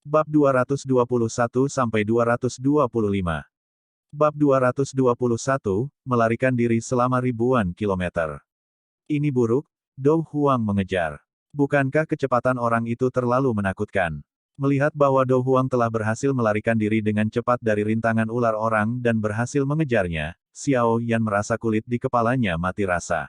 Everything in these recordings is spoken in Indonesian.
Bab 221-225. Bab 221, melarikan diri selama ribuan kilometer. Ini buruk, Dou Huang mengejar. Bukankah kecepatan orang itu terlalu menakutkan? Melihat bahwa Dou Huang telah berhasil melarikan diri dengan cepat dari rintangan ular orang dan berhasil mengejarnya, Xiao Yan merasa kulit di kepalanya mati rasa.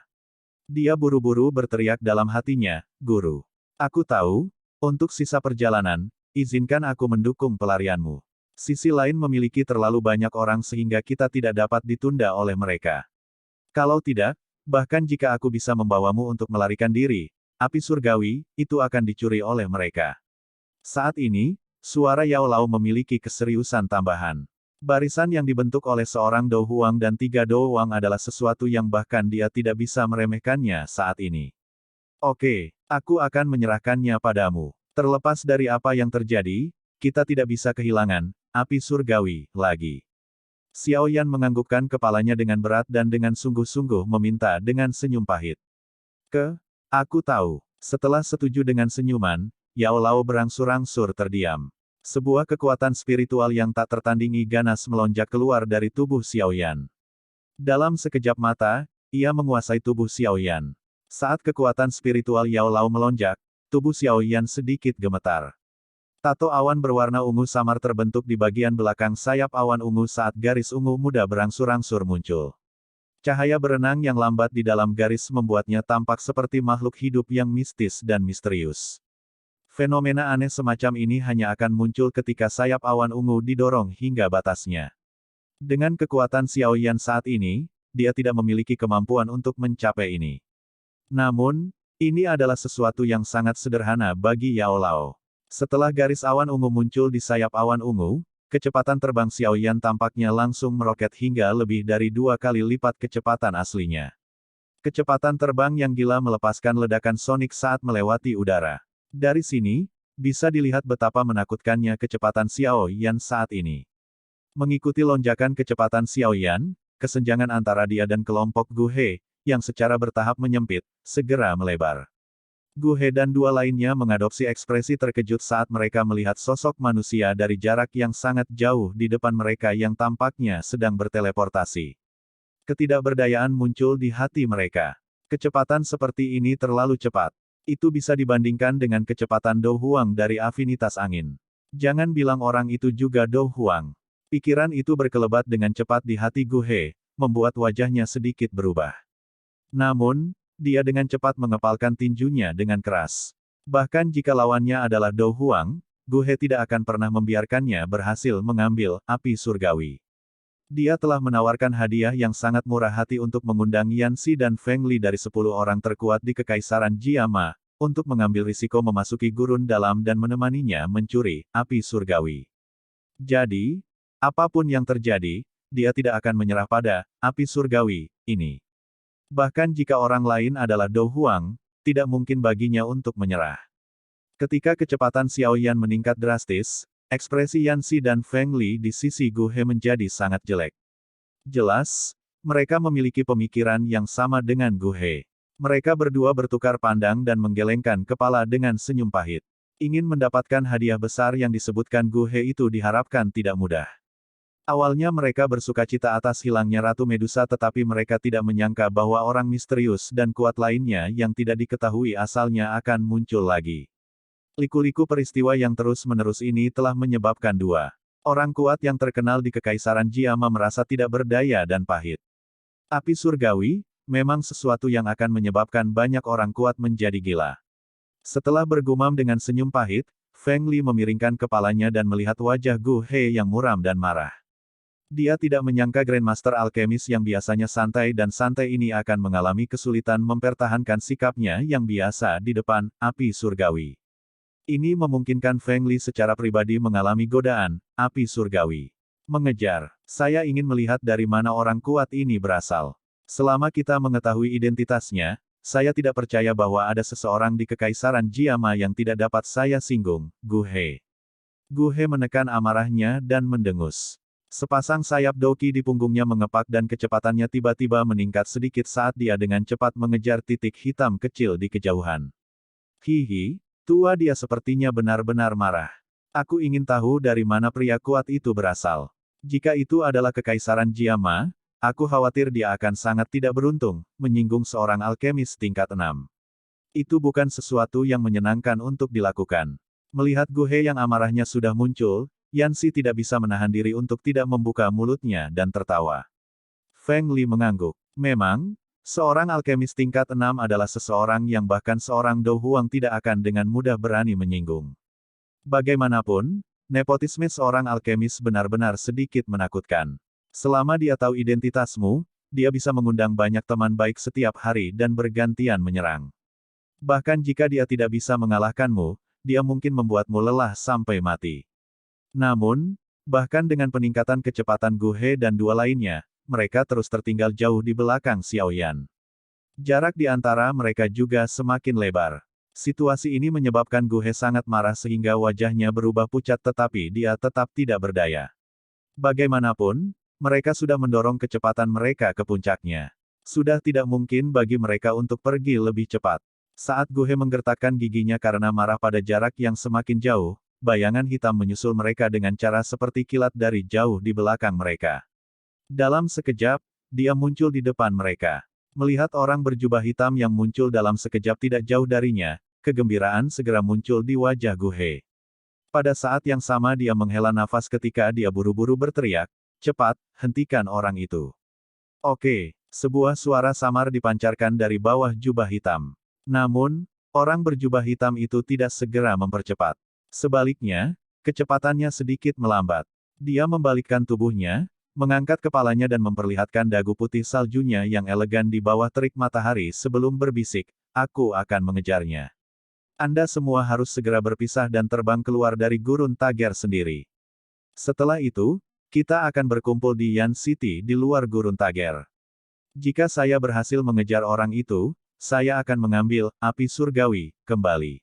Dia buru-buru berteriak dalam hatinya, "Guru, aku tahu, untuk sisa perjalanan, izinkan aku mendukung pelarianmu. Sisi lain memiliki terlalu banyak orang sehingga kita tidak dapat ditunda oleh mereka. Kalau tidak, bahkan jika aku bisa membawamu untuk melarikan diri, api surgawi, itu akan dicuri oleh mereka." Saat ini, suara Yao Lao memiliki keseriusan tambahan. Barisan yang dibentuk oleh seorang Dou Huang dan 3 Dou Huang adalah sesuatu yang bahkan dia tidak bisa meremehkannya saat ini. Oke, aku akan menyerahkannya padamu. Terlepas dari apa yang terjadi, kita tidak bisa kehilangan api surgawi lagi. Xiao Yan menganggukkan kepalanya dengan berat dan dengan sungguh-sungguh meminta dengan senyum pahit. Aku tahu. Setelah setuju dengan senyuman, Yao Lao berangsur-angsur terdiam. Sebuah kekuatan spiritual yang tak tertandingi ganas melonjak keluar dari tubuh Xiao Yan. Dalam sekejap mata, ia menguasai tubuh Xiao Yan. Saat kekuatan spiritual Yao Lao melonjak, tubuh Xiao Yan sedikit gemetar. Tato awan berwarna ungu samar terbentuk di bagian belakang sayap awan ungu saat garis ungu muda berangsur-angsur muncul. Cahaya berenang yang lambat di dalam garis membuatnya tampak seperti makhluk hidup yang mistis dan misterius. Fenomena aneh semacam ini hanya akan muncul ketika sayap awan ungu didorong hingga batasnya. Dengan kekuatan Xiao Yan saat ini, dia tidak memiliki kemampuan untuk mencapai ini. Namun, ini adalah sesuatu yang sangat sederhana bagi Yao Lao. Setelah garis awan ungu muncul di sayap awan ungu, kecepatan terbang Xiao Yan tampaknya langsung meroket hingga lebih dari 2 kali lipat kecepatan aslinya. Kecepatan terbang yang gila melepaskan ledakan sonik saat melewati udara. Dari sini, bisa dilihat betapa menakutkannya kecepatan Xiao Yan saat ini. Mengikuti lonjakan kecepatan Xiao Yan, kesenjangan antara dia dan kelompok Gu He, yang secara bertahap menyempit, segera melebar. Gu He dan 2 lainnya mengadopsi ekspresi terkejut saat mereka melihat sosok manusia dari jarak yang sangat jauh di depan mereka yang tampaknya sedang berteleportasi. Ketidakberdayaan muncul di hati mereka. Kecepatan seperti ini terlalu cepat. Itu bisa dibandingkan dengan kecepatan Dou Huang dari afinitas angin. Jangan bilang orang itu juga Dou Huang. Pikiran itu berkelebat dengan cepat di hati Gu He, membuat wajahnya sedikit berubah. Namun, dia dengan cepat mengepalkan tinjunya dengan keras. Bahkan jika lawannya adalah Dou Huang, Gu He tidak akan pernah membiarkannya berhasil mengambil api surgawi. Dia telah menawarkan hadiah yang sangat murah hati untuk mengundang Yan Xi dan Feng Li dari 10 orang terkuat di Kekaisaran Jiama, untuk mengambil risiko memasuki gurun dalam dan menemaninya mencuri api surgawi. Jadi, apapun yang terjadi, dia tidak akan menyerah pada api surgawi ini. Bahkan jika orang lain adalah Dou Huang, tidak mungkin baginya untuk menyerah. Ketika kecepatan Xiao Yan meningkat drastis, ekspresi Yan Xi dan Feng Li di sisi Gu He menjadi sangat jelek. Jelas, mereka memiliki pemikiran yang sama dengan Gu He. Mereka berdua bertukar pandang dan menggelengkan kepala dengan senyum pahit. Ingin mendapatkan hadiah besar yang disebutkan Gu He itu diharapkan tidak mudah. Awalnya mereka bersukacita atas hilangnya Ratu Medusa tetapi mereka tidak menyangka bahwa orang misterius dan kuat lainnya yang tidak diketahui asalnya akan muncul lagi. Liku-liku peristiwa yang terus-menerus ini telah menyebabkan 2 orang kuat yang terkenal di Kekaisaran Jiama merasa tidak berdaya dan pahit. Api surgawi, memang sesuatu yang akan menyebabkan banyak orang kuat menjadi gila. Setelah bergumam dengan senyum pahit, Feng Li memiringkan kepalanya dan melihat wajah Gu He yang muram dan marah. Dia tidak menyangka Grandmaster Alkemis yang biasanya santai dan santai ini akan mengalami kesulitan mempertahankan sikapnya yang biasa di depan api surgawi. Ini memungkinkan Feng Li secara pribadi mengalami godaan api surgawi. Mengejar. Saya ingin melihat dari mana orang kuat ini berasal. Selama kita mengetahui identitasnya, saya tidak percaya bahwa ada seseorang di Kekaisaran Jiama yang tidak dapat saya singgung, Gu He. Gu He menekan amarahnya dan mendengus. Sepasang sayap doki di punggungnya mengepak dan kecepatannya tiba-tiba meningkat sedikit saat dia dengan cepat mengejar titik hitam kecil di kejauhan. Hihi, tua dia sepertinya benar-benar marah. Aku ingin tahu dari mana pria kuat itu berasal. Jika itu adalah Kekaisaran Jiama, aku khawatir dia akan sangat tidak beruntung, menyinggung seorang alkemis tingkat 6. Itu bukan sesuatu yang menyenangkan untuk dilakukan. Melihat Guhe yang amarahnya sudah muncul, Yanxi tidak bisa menahan diri untuk tidak membuka mulutnya dan tertawa. Feng Li mengangguk. Memang, seorang alkemis tingkat 6 adalah seseorang yang bahkan seorang Dou Huang tidak akan dengan mudah berani menyinggung. Bagaimanapun, nepotisme seorang alkemis benar-benar sedikit menakutkan. Selama dia tahu identitasmu, dia bisa mengundang banyak teman baik setiap hari dan bergantian menyerang. Bahkan jika dia tidak bisa mengalahkanmu, dia mungkin membuatmu lelah sampai mati. Namun, bahkan dengan peningkatan kecepatan Guhe dan dua lainnya, mereka terus tertinggal jauh di belakang Xiaoyan. Jarak di antara mereka juga semakin lebar. Situasi ini menyebabkan Guhe sangat marah sehingga wajahnya berubah pucat tetapi dia tetap tidak berdaya. Bagaimanapun, mereka sudah mendorong kecepatan mereka ke puncaknya. Sudah tidak mungkin bagi mereka untuk pergi lebih cepat. Saat Guhe menggertakkan giginya karena marah pada jarak yang semakin jauh, bayangan hitam menyusul mereka dengan cara seperti kilat dari jauh di belakang mereka. Dalam sekejap, dia muncul di depan mereka. Melihat orang berjubah hitam yang muncul dalam sekejap tidak jauh darinya, kegembiraan segera muncul di wajah Guhe. Pada saat yang sama dia menghela nafas ketika dia buru-buru berteriak, "Cepat, hentikan orang itu." Oke, sebuah suara samar dipancarkan dari bawah jubah hitam. Namun, orang berjubah hitam itu tidak segera mempercepat. Sebaliknya, kecepatannya sedikit melambat. Dia membalikkan tubuhnya, mengangkat kepalanya dan memperlihatkan dagu putih saljunya yang elegan di bawah terik matahari sebelum berbisik, "Aku akan mengejarnya. Anda semua harus segera berpisah dan terbang keluar dari gurun Tager sendiri. Setelah itu, kita akan berkumpul di Yan City di luar gurun Tager. Jika saya berhasil mengejar orang itu, saya akan mengambil api surgawi kembali."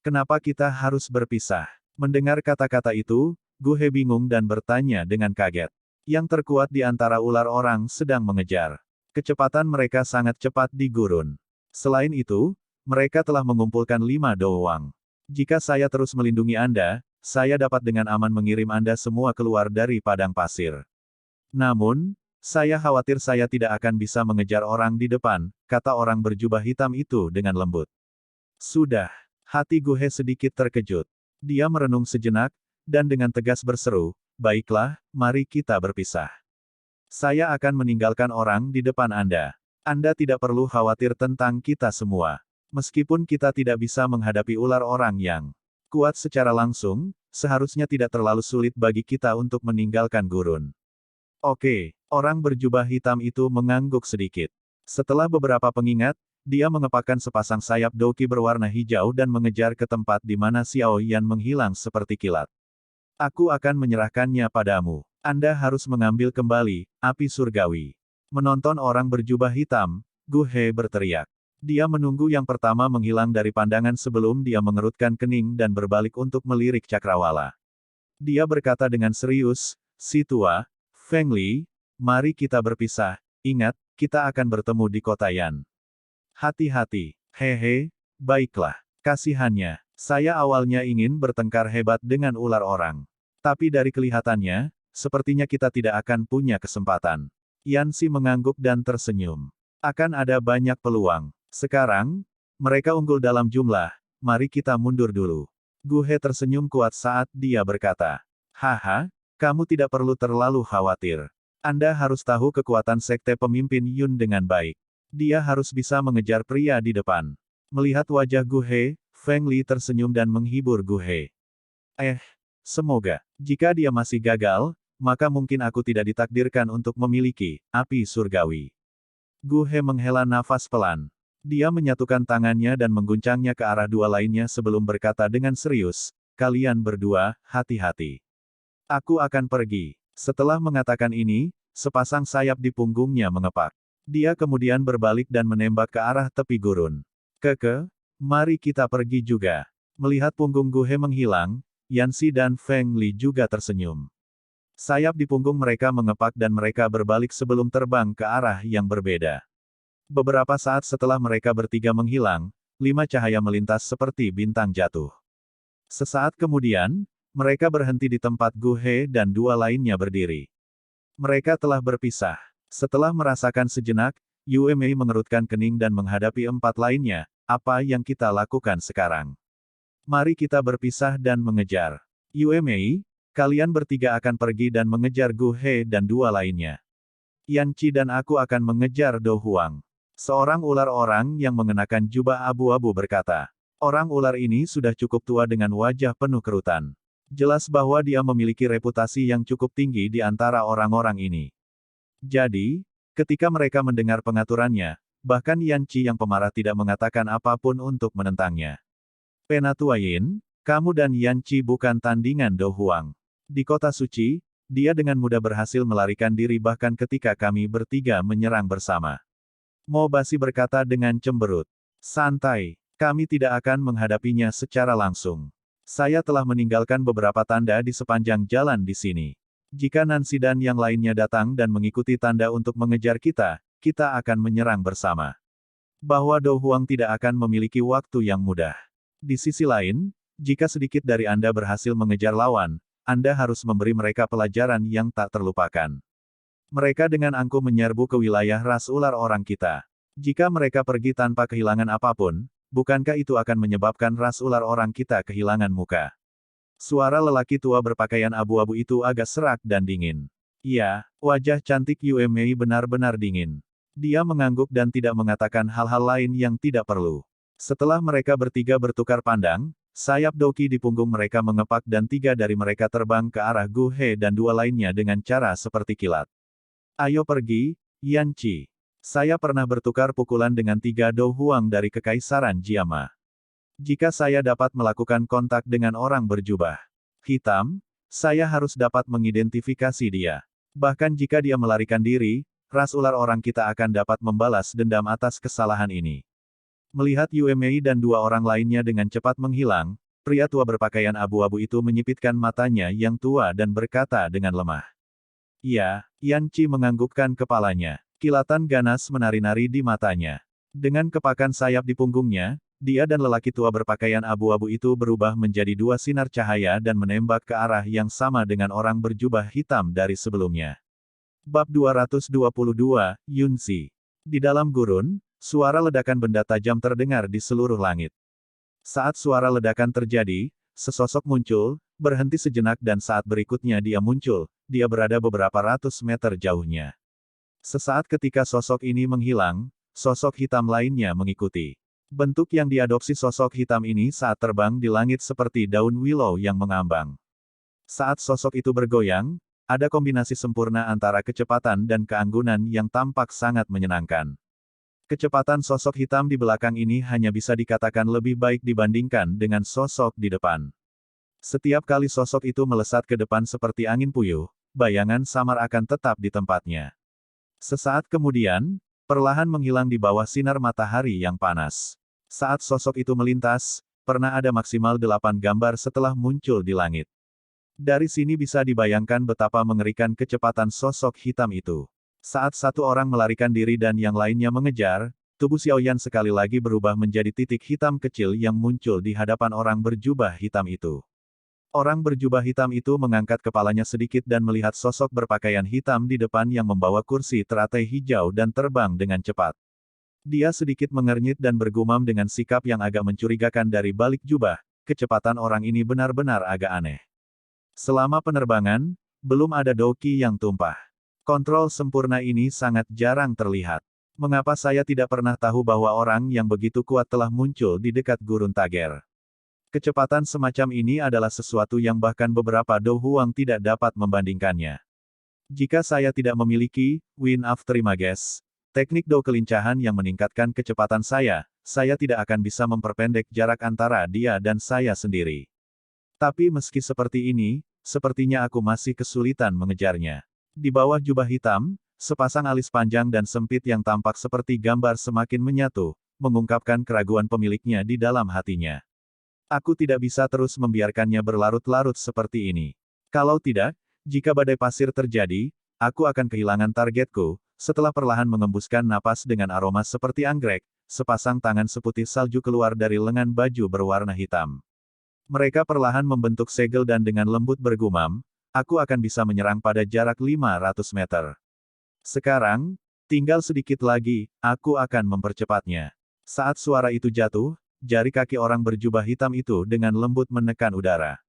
Kenapa kita harus berpisah? Mendengar kata-kata itu, Guhe bingung dan bertanya dengan kaget. Yang terkuat di antara ular orang sedang mengejar. Kecepatan mereka sangat cepat di gurun. Selain itu, mereka telah mengumpulkan 5 doang. Jika saya terus melindungi Anda, saya dapat dengan aman mengirim Anda semua keluar dari padang pasir. Namun, saya khawatir saya tidak akan bisa mengejar orang di depan, kata orang berjubah hitam itu dengan lembut. Sudah. Hati Guhe sedikit terkejut. Dia merenung sejenak, dan dengan tegas berseru, "Baiklah, mari kita berpisah. Saya akan meninggalkan orang di depan Anda. Anda tidak perlu khawatir tentang kita semua. Meskipun kita tidak bisa menghadapi ular orang yang kuat secara langsung, seharusnya tidak terlalu sulit bagi kita untuk meninggalkan gurun." Oke, orang berjubah hitam itu mengangguk sedikit. Setelah beberapa pengingat, dia mengepakkan sepasang sayap doki berwarna hijau dan mengejar ke tempat di mana Xiao Yan menghilang seperti kilat. "Aku akan menyerahkannya padamu. Anda harus mengambil kembali api surgawi." Menonton orang berjubah hitam, Guhe berteriak. Dia menunggu yang pertama menghilang dari pandangan sebelum dia mengerutkan kening dan berbalik untuk melirik cakrawala. Dia berkata dengan serius, "Si tua, Feng Li, mari kita berpisah. Ingat, kita akan bertemu di kota Yan. Hati-hati." "Hehe, baiklah. Kasihannya, saya awalnya ingin bertengkar hebat dengan ular orang. Tapi dari kelihatannya, sepertinya kita tidak akan punya kesempatan." Yanxi mengangguk dan tersenyum. "Akan ada banyak peluang. Sekarang, mereka unggul dalam jumlah, mari kita mundur dulu." Guhe tersenyum kuat saat dia berkata, "Haha, kamu tidak perlu terlalu khawatir. Anda harus tahu kekuatan sekte pemimpin Yun dengan baik. Dia harus bisa mengejar pria di depan." Melihat wajah Guhe, Feng Li tersenyum dan menghibur Guhe. Semoga. Jika dia masih gagal, maka mungkin aku tidak ditakdirkan untuk memiliki api surgawi." Guhe menghela nafas pelan. Dia menyatukan tangannya dan mengguncangnya ke arah dua lainnya sebelum berkata dengan serius, "Kalian berdua, hati-hati. Aku akan pergi." Setelah mengatakan ini, sepasang sayap di punggungnya mengepak. Dia kemudian berbalik dan menembak ke arah tepi gurun. Mari kita pergi juga." Melihat punggung Guhe menghilang, Yanxi dan Feng Li juga tersenyum. Sayap di punggung mereka mengepak dan mereka berbalik sebelum terbang ke arah yang berbeda. Beberapa saat setelah mereka bertiga menghilang, 5 cahaya melintas seperti bintang jatuh. Sesaat kemudian, Mereka berhenti di tempat Gu He dan dua lainnya berdiri. Mereka telah berpisah. Setelah merasakan sejenak, Yue Mei mengerutkan kening dan menghadapi empat lainnya. Apa yang kita lakukan sekarang? Mari kita berpisah dan mengejar. Yue Mei, kalian bertiga akan pergi dan mengejar Gu He dan dua lainnya. Yan Qi dan aku akan mengejar Do Huang. Seorang ular orang yang mengenakan jubah abu-abu berkata. Orang ular ini sudah cukup tua dengan wajah penuh kerutan. Jelas bahwa dia memiliki reputasi yang cukup tinggi di antara orang-orang ini. Jadi, ketika mereka mendengar pengaturannya, bahkan Yan Qi yang pemarah tidak mengatakan apapun untuk menentangnya. Penatua Yin, kamu dan Yan Qi bukan tandingan Do Huang. Di kota suci, dia dengan mudah berhasil melarikan diri bahkan ketika kami bertiga menyerang bersama. Mo Basi berkata dengan cemberut. Santai, kami tidak akan menghadapinya secara langsung. Saya telah meninggalkan beberapa tanda di sepanjang jalan di sini. Jika Nancy dan yang lainnya datang dan mengikuti tanda untuk mengejar kita, kita akan menyerang bersama. Bahwa Do Huang tidak akan memiliki waktu yang mudah. Di sisi lain, jika sedikit dari Anda berhasil mengejar lawan, Anda harus memberi mereka pelajaran yang tak terlupakan. Mereka dengan angkuh menyerbu ke wilayah ras ular orang kita. Jika mereka pergi tanpa kehilangan apapun, bukankah itu akan menyebabkan ras ular orang kita kehilangan muka? Suara lelaki tua berpakaian abu-abu itu agak serak dan dingin. Iya, wajah cantik Yue Mei benar-benar dingin. Dia mengangguk dan tidak mengatakan hal-hal lain yang tidak perlu. Setelah mereka bertiga bertukar pandang, sayap Doki di punggung mereka mengepak dan tiga dari mereka terbang ke arah Gu He dan dua lainnya dengan cara seperti kilat. Ayo pergi, Yan Qi. Saya pernah bertukar pukulan dengan tiga Do Huang dari Kekaisaran Jiama. Jika saya dapat melakukan kontak dengan orang berjubah hitam, saya harus dapat mengidentifikasi dia. Bahkan jika dia melarikan diri, ras ular orang kita akan dapat membalas dendam atas kesalahan ini. Melihat Yue Mei dan dua orang lainnya dengan cepat menghilang, pria tua berpakaian abu-abu itu menyipitkan matanya yang tua dan berkata dengan lemah. Iya, Yan Qi menganggukkan kepalanya. Kilatan ganas menari-nari di matanya. Dengan kepakan sayap di punggungnya, dia dan lelaki tua berpakaian abu-abu itu berubah menjadi dua sinar cahaya dan menembak ke arah yang sama dengan orang berjubah hitam dari sebelumnya. Bab 222, Yunzi. Di dalam gurun, suara ledakan benda tajam terdengar di seluruh langit. Saat suara ledakan terjadi, sesosok muncul, berhenti sejenak dan saat berikutnya dia muncul, dia berada beberapa ratus meter jauhnya. Sesaat ketika sosok ini menghilang, sosok hitam lainnya mengikuti. Bentuk yang diadopsi sosok hitam ini saat terbang di langit seperti daun willow yang mengambang. Saat sosok itu bergoyang, ada kombinasi sempurna antara kecepatan dan keanggunan yang tampak sangat menyenangkan. Kecepatan sosok hitam di belakang ini hanya bisa dikatakan lebih baik dibandingkan dengan sosok di depan. Setiap kali sosok itu melesat ke depan seperti angin puyuh, bayangan samar akan tetap di tempatnya. Sesaat kemudian, perlahan menghilang di bawah sinar matahari yang panas. Saat sosok itu melintas, pernah ada maksimal 8 gambar setelah muncul di langit. Dari sini bisa dibayangkan betapa mengerikan kecepatan sosok hitam itu. Saat satu orang melarikan diri dan yang lainnya mengejar, tubuh Xiaoyan sekali lagi berubah menjadi titik hitam kecil yang muncul di hadapan orang berjubah hitam itu. Orang berjubah hitam itu mengangkat kepalanya sedikit dan melihat sosok berpakaian hitam di depan yang membawa kursi teratai hijau dan terbang dengan cepat. Dia sedikit mengernyit dan bergumam dengan sikap yang agak mencurigakan dari balik jubah, kecepatan orang ini benar-benar agak aneh. Selama penerbangan, belum ada doki yang tumpah. Kontrol sempurna ini sangat jarang terlihat. Mengapa saya tidak pernah tahu bahwa orang yang begitu kuat telah muncul di dekat gurun Tager? Kecepatan semacam ini adalah sesuatu yang bahkan beberapa Do Huang tidak dapat membandingkannya. Jika saya tidak memiliki Wind of Trimages, teknik Do kelincahan yang meningkatkan kecepatan saya tidak akan bisa memperpendek jarak antara dia dan saya sendiri. Tapi meski seperti ini, sepertinya aku masih kesulitan mengejarnya. Di bawah jubah hitam, sepasang alis panjang dan sempit yang tampak seperti gambar semakin menyatu, mengungkapkan keraguan pemiliknya di dalam hatinya. Aku tidak bisa terus membiarkannya berlarut-larut seperti ini. Kalau tidak, jika badai pasir terjadi, aku akan kehilangan targetku. Setelah perlahan mengembuskan napas dengan aroma seperti anggrek, sepasang tangan seputih salju keluar dari lengan baju berwarna hitam. Mereka perlahan membentuk segel dan dengan lembut bergumam, aku akan bisa menyerang pada jarak 500 meter. Sekarang, tinggal sedikit lagi, aku akan mempercepatnya. Saat suara itu jatuh, jari kaki orang berjubah hitam itu dengan lembut menekan udara.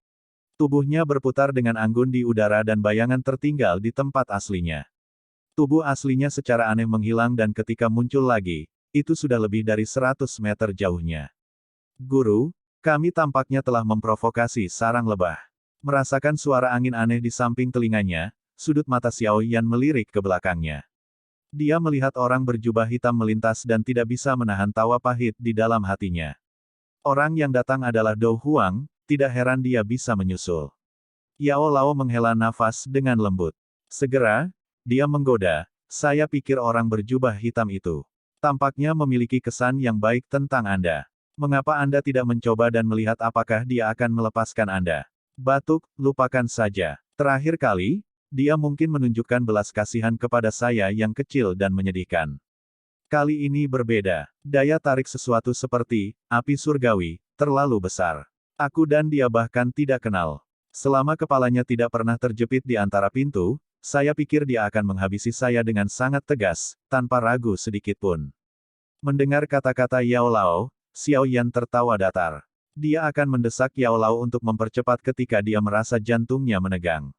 Tubuhnya berputar dengan anggun di udara dan bayangan tertinggal di tempat aslinya. Tubuh aslinya secara aneh menghilang dan ketika muncul lagi, itu sudah lebih dari 100 meter jauhnya. Guru, kami tampaknya telah memprovokasi sarang lebah. Merasakan suara angin aneh di samping telinganya, sudut mata Xiao Yan melirik ke belakangnya. Dia melihat orang berjubah hitam melintas dan tidak bisa menahan tawa pahit di dalam hatinya. Orang yang datang adalah Dou Huang, tidak heran dia bisa menyusul. Yao Lao menghela nafas dengan lembut. Segera, dia menggoda, saya pikir orang berjubah hitam itu tampaknya memiliki kesan yang baik tentang Anda. Mengapa Anda tidak mencoba dan melihat apakah dia akan melepaskan Anda? Batuk, lupakan saja. Terakhir kali, dia mungkin menunjukkan belas kasihan kepada saya yang kecil dan menyedihkan. Kali ini berbeda. Daya tarik sesuatu seperti api surgawi terlalu besar. Aku dan dia bahkan tidak kenal. Selama kepalanya tidak pernah terjepit di antara pintu, saya pikir dia akan menghabisi saya dengan sangat tegas, tanpa ragu sedikit pun. Mendengar kata-kata Yao Lao, Xiao Yan tertawa datar. Dia akan mendesak Yao Lao untuk mempercepat ketika dia merasa jantungnya menegang.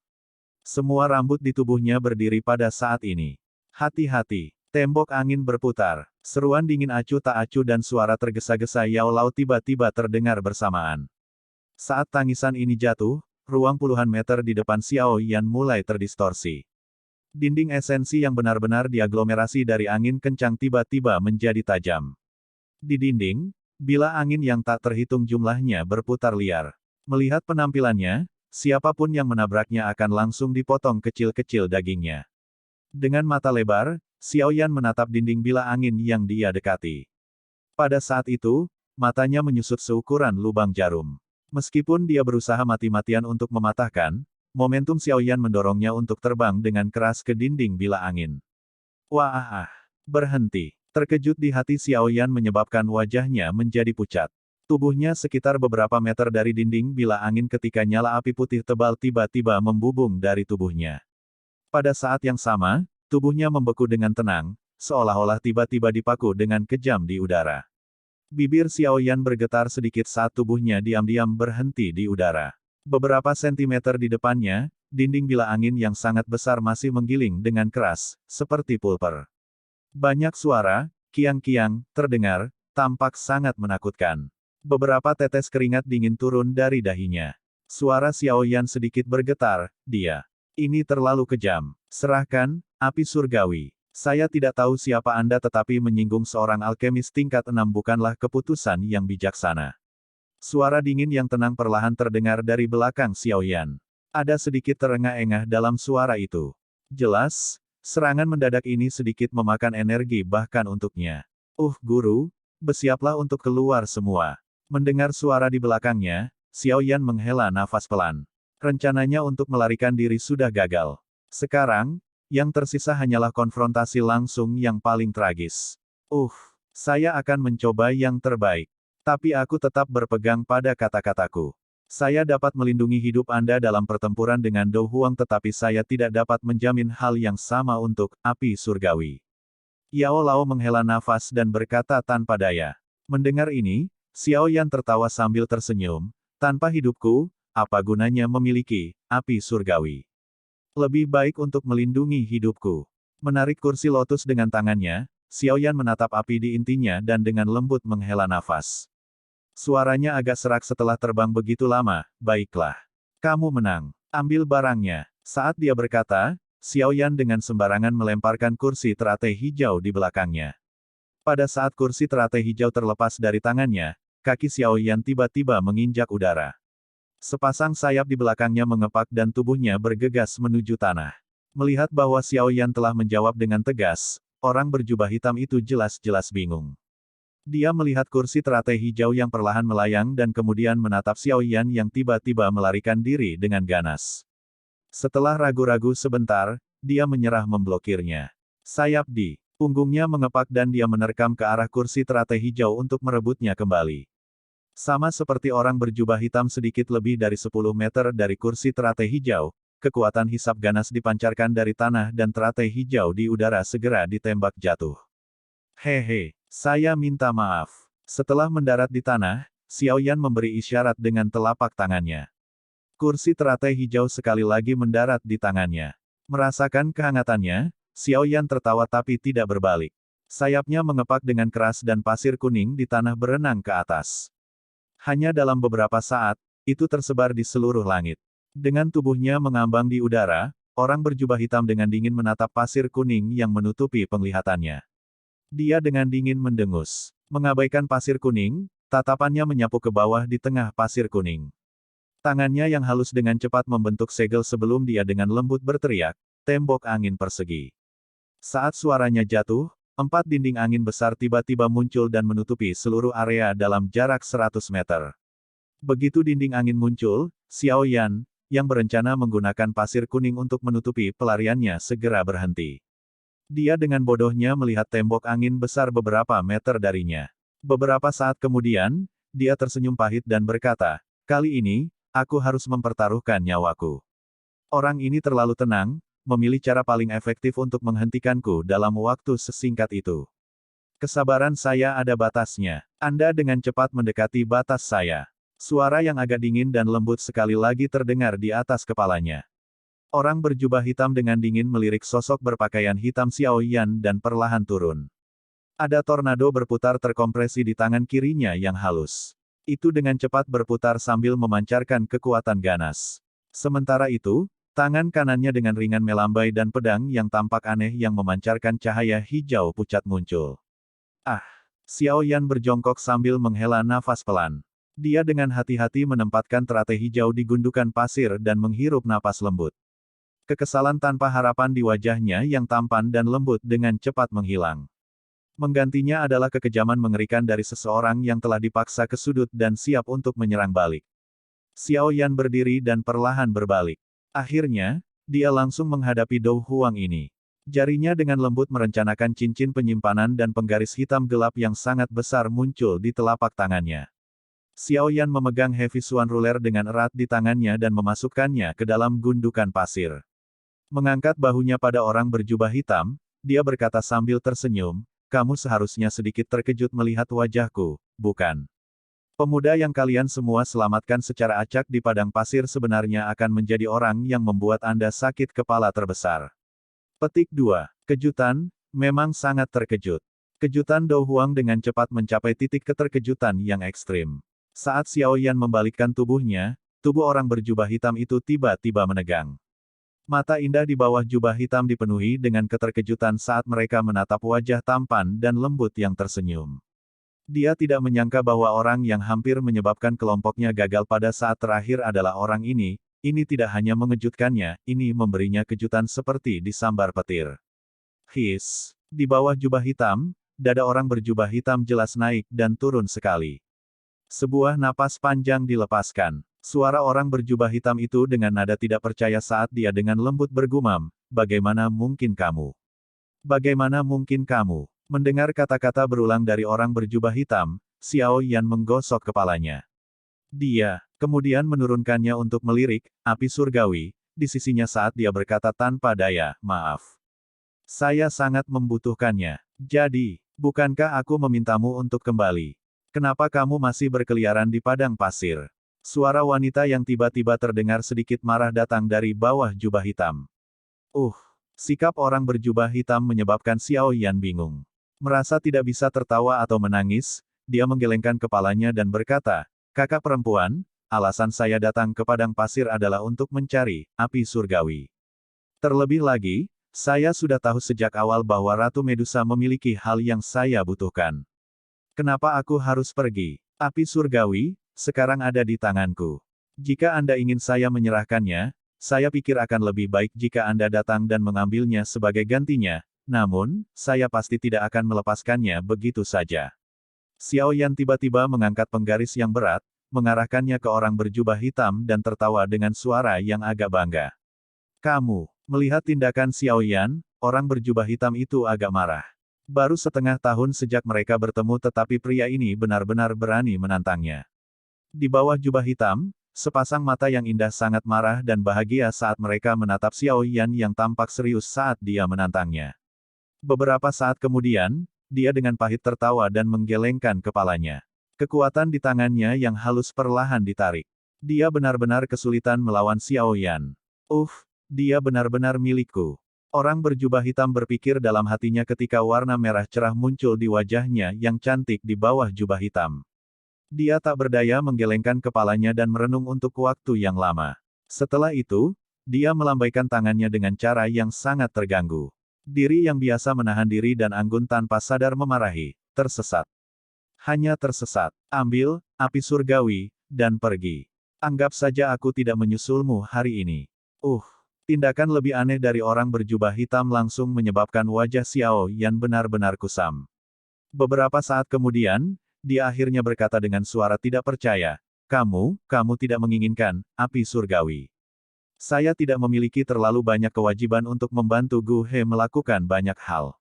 Semua rambut di tubuhnya berdiri pada saat ini. Hati-hati, tembok angin berputar. Seruan dingin acuh tak acuh dan suara tergesa-gesa Yao Lao tiba-tiba terdengar bersamaan. Saat tangisan ini jatuh, ruang puluhan meter di depan Xiao Yan mulai terdistorsi. Dinding esensi yang benar-benar diaglomerasi dari angin kencang tiba-tiba menjadi tajam. Di dinding, bila angin yang tak terhitung jumlahnya berputar liar. Melihat penampilannya, siapapun yang menabraknya akan langsung dipotong kecil-kecil dagingnya. Dengan mata lebar, Xiao Yan menatap dinding bila angin yang dia dekati. Pada saat itu, matanya menyusut seukuran lubang jarum. Meskipun dia berusaha mati-matian untuk mematahkan, momentum Xiao Yan mendorongnya untuk terbang dengan keras ke dinding bila angin. Wah, berhenti. Terkejut di hati Xiao Yan menyebabkan wajahnya menjadi pucat. Tubuhnya sekitar beberapa meter dari dinding bila angin ketika nyala api putih tebal tiba-tiba membubung dari tubuhnya. Pada saat yang sama, tubuhnya membeku dengan tenang, seolah-olah tiba-tiba dipaku dengan kejam di udara. Bibir Xiao Yan bergetar sedikit saat tubuhnya diam-diam berhenti di udara. Beberapa sentimeter di depannya, dinding bila angin yang sangat besar masih menggiling dengan keras, seperti pulper. Banyak suara, kiang-kiang, terdengar, tampak sangat menakutkan. Beberapa tetes keringat dingin turun dari dahinya. Suara Xiao Yan sedikit bergetar, dia. Ini terlalu kejam. Serahkan, api surgawi. Saya tidak tahu siapa Anda tetapi menyinggung seorang alkemis tingkat 6 bukanlah keputusan yang bijaksana. Suara dingin yang tenang perlahan terdengar dari belakang Xiao Yan. Ada sedikit terengah-engah dalam suara itu. Jelas, serangan mendadak ini sedikit memakan energi bahkan untuknya. Guru, bersiaplah untuk keluar semua. Mendengar suara di belakangnya, Xiao Yan menghela nafas pelan. Rencananya untuk melarikan diri sudah gagal. Sekarang, yang tersisa hanyalah konfrontasi langsung yang paling tragis. Saya akan mencoba yang terbaik. Tapi aku tetap berpegang pada kata-kataku. Saya dapat melindungi hidup Anda dalam pertempuran dengan Dou Huang tetapi saya tidak dapat menjamin hal yang sama untuk api surgawi. Yao Lao menghela nafas dan berkata tanpa daya. Mendengar ini, Xiao Yan tertawa sambil tersenyum. Tanpa hidupku, apa gunanya memiliki api surgawi? Lebih baik untuk melindungi hidupku. Menarik kursi lotus dengan tangannya, Xiao Yan menatap api di intinya dan dengan lembut menghela nafas. Suaranya agak serak setelah terbang begitu lama, baiklah. Kamu menang. Ambil barangnya. Saat dia berkata, Xiao Yan dengan sembarangan melemparkan kursi teratai hijau di belakangnya. Pada saat kursi teratai hijau terlepas dari tangannya, kaki Xiao Yan tiba-tiba menginjak udara. Sepasang sayap di belakangnya mengepak dan tubuhnya bergegas menuju tanah. Melihat bahwa Xiao Yan telah menjawab dengan tegas, orang berjubah hitam itu jelas-jelas bingung. Dia melihat kursi teratai hijau yang perlahan melayang dan kemudian menatap Xiao Yan yang tiba-tiba melarikan diri dengan ganas. Setelah ragu-ragu sebentar, dia menyerah memblokirnya. Sayap di punggungnya mengepak dan dia menerkam ke arah kursi teratai hijau untuk merebutnya kembali. Sama seperti orang berjubah hitam sedikit lebih dari 10 meter dari kursi teratai hijau, kekuatan hisap ganas dipancarkan dari tanah dan teratai hijau di udara segera ditembak jatuh. Hehe, saya minta maaf. Setelah mendarat di tanah, Xiao Yan memberi isyarat dengan telapak tangannya. Kursi teratai hijau sekali lagi mendarat di tangannya. Merasakan kehangatannya, Xiao Yan tertawa tapi tidak berbalik. Sayapnya mengepak dengan keras dan pasir kuning di tanah berenang ke atas. Hanya dalam beberapa saat, itu tersebar di seluruh langit. Dengan tubuhnya mengambang di udara, orang berjubah hitam dengan dingin menatap pasir kuning yang menutupi penglihatannya. Dia dengan dingin mendengus. Mengabaikan pasir kuning, tatapannya menyapu ke bawah di tengah pasir kuning. Tangannya yang halus dengan cepat membentuk segel sebelum dia dengan lembut berteriak, "Tembok angin persegi." Saat suaranya jatuh, 4 dinding angin besar tiba-tiba muncul dan menutupi seluruh area dalam jarak 100 meter. Begitu dinding angin muncul, Xiao Yan, yang berencana menggunakan pasir kuning untuk menutupi pelariannya segera berhenti. Dia dengan bodohnya melihat tembok angin besar beberapa meter darinya. Beberapa saat kemudian, dia tersenyum pahit dan berkata, "Kali ini, aku harus mempertaruhkan nyawaku. Orang ini terlalu tenang, memilih cara paling efektif untuk menghentikanku dalam waktu sesingkat itu. Kesabaran saya ada batasnya. Anda dengan cepat mendekati batas saya." Suara yang agak dingin dan lembut sekali lagi terdengar di atas kepalanya. Orang berjubah hitam dengan dingin melirik sosok berpakaian hitam Xiao Yan dan perlahan turun. Ada tornado berputar terkompresi di tangan kirinya yang halus. Itu dengan cepat berputar sambil memancarkan kekuatan ganas. Sementara itu, tangan kanannya dengan ringan melambai dan pedang yang tampak aneh yang memancarkan cahaya hijau pucat muncul. Ah! Xiao Yan berjongkok sambil menghela nafas pelan. Dia dengan hati-hati menempatkan teratai hijau di gundukan pasir dan menghirup napas lembut. Kekesalan tanpa harapan di wajahnya yang tampan dan lembut dengan cepat menghilang. Menggantinya adalah kekejaman mengerikan dari seseorang yang telah dipaksa ke sudut dan siap untuk menyerang balik. Xiao Yan berdiri dan perlahan berbalik. Akhirnya, dia langsung menghadapi Dou Huang ini. Jarinya dengan lembut merencanakan cincin penyimpanan dan penggaris hitam gelap yang sangat besar muncul di telapak tangannya. Xiao Yan memegang Heavy Swan Ruler dengan erat di tangannya dan memasukkannya ke dalam gundukan pasir. Mengangkat bahunya pada orang berjubah hitam, dia berkata sambil tersenyum, "Kamu seharusnya sedikit terkejut melihat wajahku, bukan? Pemuda yang kalian semua selamatkan secara acak di padang pasir sebenarnya akan menjadi orang yang membuat Anda sakit kepala terbesar." Petik 2. Kejutan, memang sangat terkejut. Kejutan Dou Huang dengan cepat mencapai titik keterkejutan yang ekstrim. Saat Xiao Yan membalikkan tubuhnya, tubuh orang berjubah hitam itu tiba-tiba menegang. Mata indah di bawah jubah hitam dipenuhi dengan keterkejutan saat mereka menatap wajah tampan dan lembut yang tersenyum. Dia tidak menyangka bahwa orang yang hampir menyebabkan kelompoknya gagal pada saat terakhir adalah orang ini tidak hanya mengejutkannya, ini memberinya kejutan seperti disambar petir. His! Di bawah jubah hitam, dada orang berjubah hitam jelas naik dan turun sekali. Sebuah napas panjang dilepaskan. Suara orang berjubah hitam itu dengan nada tidak percaya saat dia dengan lembut bergumam, "Bagaimana mungkin kamu? Bagaimana mungkin kamu?" Mendengar kata-kata berulang dari orang berjubah hitam, Xiao Yan menggosok kepalanya. Dia kemudian menurunkannya untuk melirik api surgawi di sisinya saat dia berkata tanpa daya, "Maaf. Saya sangat membutuhkannya. Jadi, bukankah aku memintamu untuk kembali? Kenapa kamu masih berkeliaran di padang pasir?" Suara wanita yang tiba-tiba terdengar sedikit marah datang dari bawah jubah hitam. Sikap orang berjubah hitam menyebabkan Xiao Yan bingung. Merasa tidak bisa tertawa atau menangis, dia menggelengkan kepalanya dan berkata, "Kakak perempuan, alasan saya datang ke padang pasir adalah untuk mencari api surgawi. Terlebih lagi, saya sudah tahu sejak awal bahwa Ratu Medusa memiliki hal yang saya butuhkan. Kenapa aku harus pergi? Api surgawi, sekarang ada di tanganku. Jika Anda ingin saya menyerahkannya, saya pikir akan lebih baik jika Anda datang dan mengambilnya sebagai gantinya, namun, saya pasti tidak akan melepaskannya begitu saja." Xiao Yan tiba-tiba mengangkat penggaris yang berat, mengarahkannya ke orang berjubah hitam dan tertawa dengan suara yang agak bangga. "Kamu." Melihat tindakan Xiao Yan, orang berjubah hitam itu agak marah. Baru setengah tahun sejak mereka bertemu tetapi pria ini benar-benar berani menantangnya. Di bawah jubah hitam, sepasang mata yang indah sangat marah dan bahagia saat mereka menatap Xiao Yan yang tampak serius saat dia menantangnya. Beberapa saat kemudian, dia dengan pahit tertawa dan menggelengkan kepalanya. Kekuatan di tangannya yang halus perlahan ditarik. Dia benar-benar kesulitan melawan Xiao Yan. Dia benar-benar milikku. Orang berjubah hitam berpikir dalam hatinya ketika warna merah cerah muncul di wajahnya yang cantik di bawah jubah hitam. Dia tak berdaya menggelengkan kepalanya dan merenung untuk waktu yang lama. Setelah itu, dia melambaikan tangannya dengan cara yang sangat terganggu. Diri yang biasa menahan diri dan anggun tanpa sadar memarahi, tersesat. Hanya tersesat. Ambil, api surgawi, dan pergi. Anggap saja aku tidak menyusulmu hari ini. Tindakan lebih aneh dari orang berjubah hitam langsung menyebabkan wajah Xiao Yan benar-benar kusam. Beberapa saat kemudian, dia akhirnya berkata dengan suara tidak percaya, kamu tidak menginginkan api surgawi. Saya tidak memiliki terlalu banyak kewajiban untuk membantu Gu He melakukan banyak hal.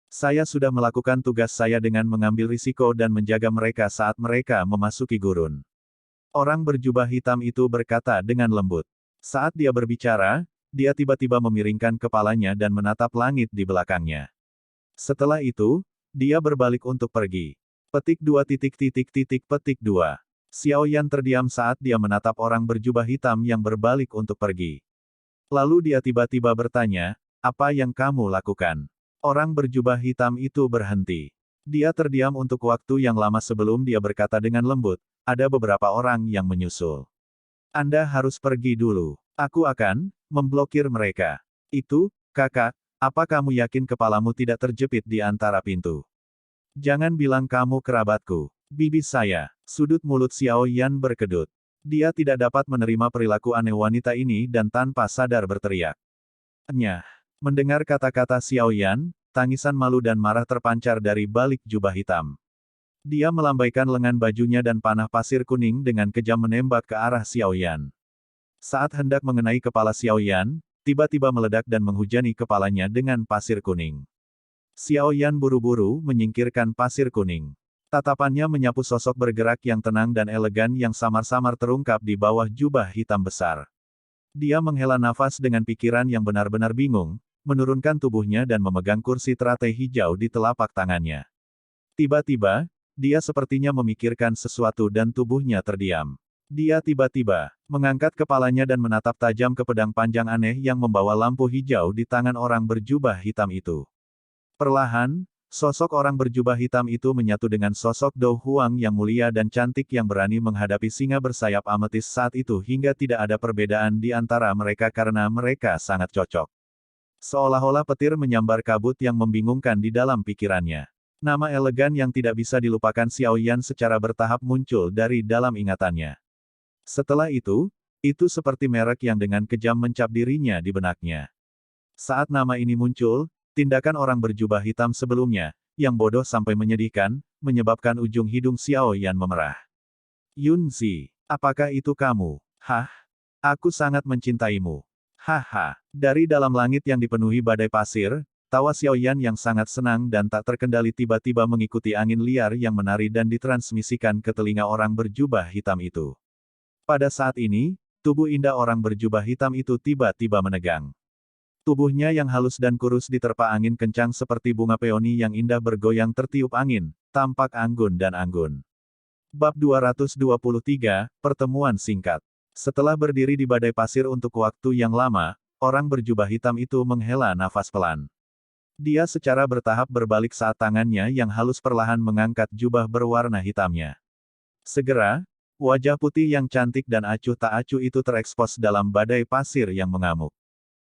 Saya sudah melakukan tugas saya dengan mengambil risiko dan menjaga mereka saat mereka memasuki gurun. Orang berjubah hitam itu berkata dengan lembut. Saat dia berbicara, dia tiba-tiba memiringkan kepalanya dan menatap langit di belakangnya. Setelah itu, dia berbalik untuk pergi. Petik 2. Petik 2. Xiao Yan terdiam saat dia menatap orang berjubah hitam yang berbalik untuk pergi. Lalu dia tiba-tiba bertanya, apa yang kamu lakukan? Orang berjubah hitam itu berhenti. Dia terdiam untuk waktu yang lama sebelum dia berkata dengan lembut, ada beberapa orang yang menyusul. Anda harus pergi dulu. Aku akan memblokir mereka. Itu, kakak, apa kamu yakin kepalamu tidak terjepit di antara pintu? Jangan bilang kamu kerabatku. Bibis saya. Sudut mulut Xiao Yan berkedut. Dia tidak dapat menerima perilaku aneh wanita ini dan tanpa sadar berteriak. Nyah. Mendengar kata-kata Xiao Yan, tangisan malu dan marah terpancar dari balik jubah hitam. Dia melambaikan lengan bajunya dan panah pasir kuning dengan kejam menembak ke arah Xiao Yan. Saat hendak mengenai kepala Xiao Yan, tiba-tiba meledak dan menghujani kepalanya dengan pasir kuning. Xiao Yan buru-buru menyingkirkan pasir kuning. Tatapannya menyapu sosok bergerak yang tenang dan elegan yang samar-samar terungkap di bawah jubah hitam besar. Dia menghela nafas dengan pikiran yang benar-benar bingung, menurunkan tubuhnya dan memegang kursi teratai hijau di telapak tangannya. Tiba-tiba, dia sepertinya memikirkan sesuatu dan tubuhnya terdiam. Dia tiba-tiba mengangkat kepalanya dan menatap tajam ke pedang panjang aneh yang membawa lampu hijau di tangan orang berjubah hitam itu. Perlahan, sosok orang berjubah hitam itu menyatu dengan sosok Dou Huang yang mulia dan cantik yang berani menghadapi singa bersayap ametis saat itu hingga tidak ada perbedaan di antara mereka karena mereka sangat cocok. Seolah-olah petir menyambar kabut yang membingungkan di dalam pikirannya. Nama elegan yang tidak bisa dilupakan Xiao Yan secara bertahap muncul dari dalam ingatannya. Setelah itu seperti merek yang dengan kejam mencap dirinya di benaknya. Saat nama ini muncul, tindakan orang berjubah hitam sebelumnya, yang bodoh sampai menyedihkan, menyebabkan ujung hidung Xiao Yan memerah. Yunzi, apakah itu kamu? Hah? Aku sangat mencintaimu. Haha. Dari dalam langit yang dipenuhi badai pasir, tawa Xiao Yan yang sangat senang dan tak terkendali tiba-tiba mengikuti angin liar yang menari dan ditransmisikan ke telinga orang berjubah hitam itu. Pada saat ini, tubuh indah orang berjubah hitam itu tiba-tiba menegang. Tubuhnya yang halus dan kurus diterpa angin kencang seperti bunga peoni yang indah bergoyang tertiup angin, tampak anggun dan anggun. Bab 223, Pertemuan Singkat. Setelah berdiri di badai pasir untuk waktu yang lama, orang berjubah hitam itu menghela nafas pelan. Dia secara bertahap berbalik saat tangannya yang halus perlahan mengangkat jubah berwarna hitamnya. Segera, wajah putih yang cantik dan acuh tak acuh itu terekspos dalam badai pasir yang mengamuk.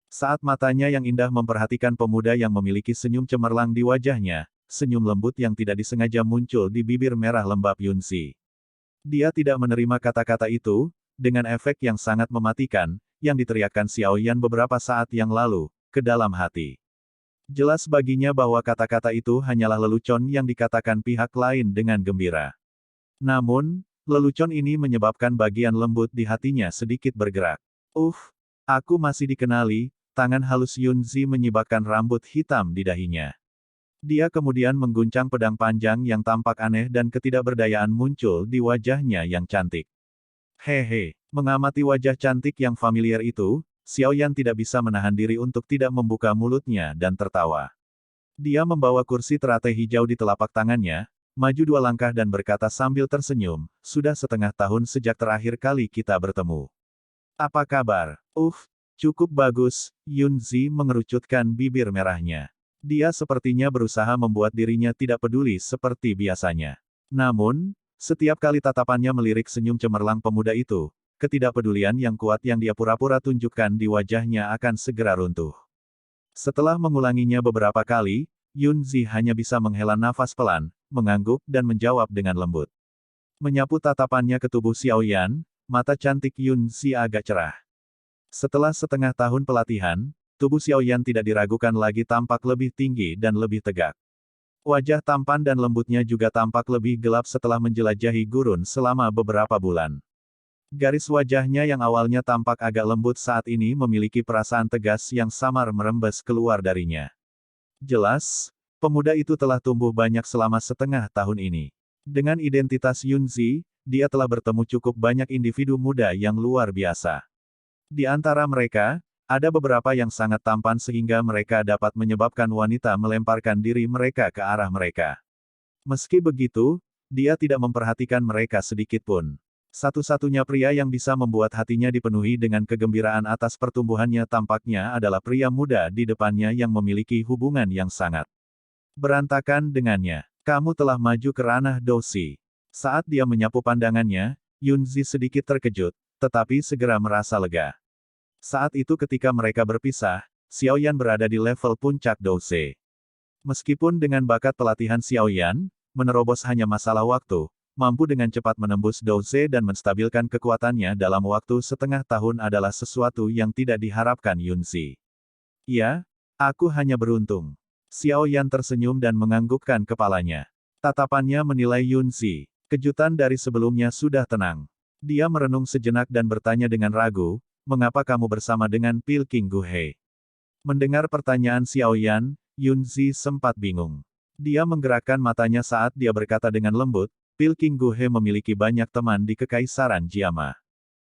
Saat matanya yang indah memperhatikan pemuda yang memiliki senyum cemerlang di wajahnya, senyum lembut yang tidak disengaja muncul di bibir merah lembab Yunzi. Dia tidak menerima kata-kata itu, dengan efek yang sangat mematikan, yang diteriakkan Xiao Yan beberapa saat yang lalu, ke dalam hati. Jelas baginya bahwa kata-kata itu hanyalah lelucon yang dikatakan pihak lain dengan gembira. Namun, lelucon ini menyebabkan bagian lembut di hatinya sedikit bergerak. Aku masih dikenali. Tangan halus Yunzi menyibakkan rambut hitam di dahinya. Dia kemudian mengguncang pedang panjang yang tampak aneh dan ketidakberdayaan muncul di wajahnya yang cantik. Hehe, mengamati wajah cantik yang familiar itu, Xiaoyan tidak bisa menahan diri untuk tidak membuka mulutnya dan tertawa. Dia membawa kursi teratai hijau di telapak tangannya, maju 2 langkah dan berkata sambil tersenyum, sudah setengah tahun sejak terakhir kali kita bertemu. Apa kabar? Cukup bagus, Yunzi mengerucutkan bibir merahnya. Dia sepertinya berusaha membuat dirinya tidak peduli seperti biasanya. Namun, setiap kali tatapannya melirik senyum cemerlang pemuda itu, ketidakpedulian yang kuat yang dia pura-pura tunjukkan di wajahnya akan segera runtuh. Setelah mengulanginya beberapa kali, Yunzi hanya bisa menghela nafas pelan, mengangguk dan menjawab dengan lembut. Menyapu tatapannya ke tubuh Xiaoyan, mata cantik Yunzi agak cerah. Setelah setengah tahun pelatihan, tubuh Xiaoyan tidak diragukan lagi tampak lebih tinggi dan lebih tegak. Wajah tampan dan lembutnya juga tampak lebih gelap setelah menjelajahi gurun selama beberapa bulan. Garis wajahnya yang awalnya tampak agak lembut saat ini memiliki perasaan tegas yang samar merembes keluar darinya. Jelas, pemuda itu telah tumbuh banyak selama setengah tahun ini. Dengan identitas Yunzi, dia telah bertemu cukup banyak individu muda yang luar biasa. Di antara mereka, ada beberapa yang sangat tampan sehingga mereka dapat menyebabkan wanita melemparkan diri mereka ke arah mereka. Meski begitu, dia tidak memperhatikan mereka sedikit pun. Satu-satunya pria yang bisa membuat hatinya dipenuhi dengan kegembiraan atas pertumbuhannya tampaknya adalah pria muda di depannya yang memiliki hubungan yang sangat berantakan dengannya. Kamu telah maju ke ranah Dousi. Saat dia menyapu pandangannya, Yunzi sedikit terkejut, tetapi segera merasa lega. Saat itu ketika mereka berpisah, Xiaoyan berada di level puncak Dousi. Meskipun dengan bakat pelatihan Xiaoyan, menerobos hanya masalah waktu, mampu dengan cepat menembus Douze dan menstabilkan kekuatannya dalam waktu setengah tahun adalah sesuatu yang tidak diharapkan Yunzi. Ya, aku hanya beruntung. Xiaoyan tersenyum dan menganggukkan kepalanya. Tatapannya menilai Yunzi. Kejutan dari sebelumnya sudah tenang. Dia merenung sejenak dan bertanya dengan ragu, mengapa kamu bersama dengan Pil King Guhe? Mendengar pertanyaan Xiaoyan, Yunzi sempat bingung. Dia menggerakkan matanya saat dia berkata dengan lembut, Pil King Guhe memiliki banyak teman di Kekaisaran Jiama.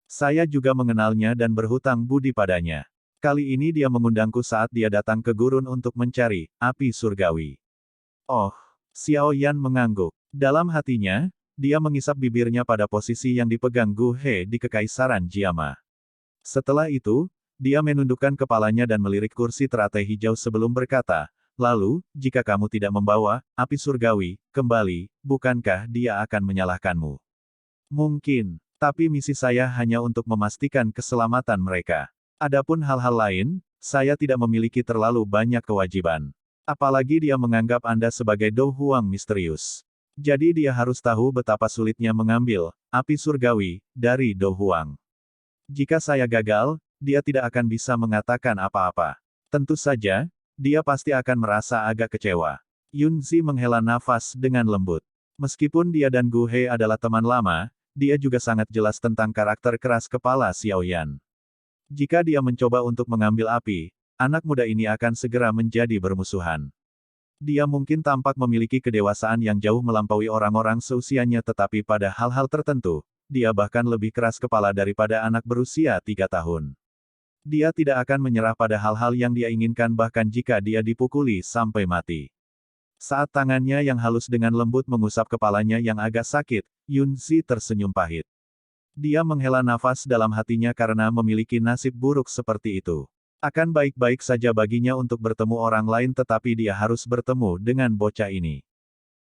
Saya juga mengenalnya dan berhutang budi padanya. Kali ini dia mengundangku saat dia datang ke gurun untuk mencari api surgawi. Oh, Xiaoyan mengangguk. Dalam hatinya, dia mengisap bibirnya pada posisi yang dipegang Guhe di Kekaisaran Jiama. Setelah itu, dia menundukkan kepalanya dan melirik kursi teratai hijau sebelum berkata, lalu, jika kamu tidak membawa api surgawi kembali, bukankah dia akan menyalahkanmu? Mungkin, tapi misi saya hanya untuk memastikan keselamatan mereka. Adapun hal-hal lain, saya tidak memiliki terlalu banyak kewajiban. Apalagi dia menganggap Anda sebagai Do Huang misterius. Jadi dia harus tahu betapa sulitnya mengambil api surgawi dari Do Huang. Jika saya gagal, dia tidak akan bisa mengatakan apa-apa. Tentu saja, dia pasti akan merasa agak kecewa. Yunzi menghela nafas dengan lembut. Meskipun dia dan Guhe adalah teman lama, dia juga sangat jelas tentang karakter keras kepala Xiaoyan. Jika dia mencoba untuk mengambil api, anak muda ini akan segera menjadi bermusuhan. Dia mungkin tampak memiliki kedewasaan yang jauh melampaui orang-orang seusianya tetapi pada hal-hal tertentu, dia bahkan lebih keras kepala daripada anak berusia 3 tahun. Dia tidak akan menyerah pada hal-hal yang dia inginkan bahkan jika dia dipukuli sampai mati. Saat tangannya yang halus dengan lembut mengusap kepalanya yang agak sakit, Yunzi tersenyum pahit. Dia menghela nafas dalam hatinya karena memiliki nasib buruk seperti itu. Akan baik-baik saja baginya untuk bertemu orang lain tetapi dia harus bertemu dengan bocah ini.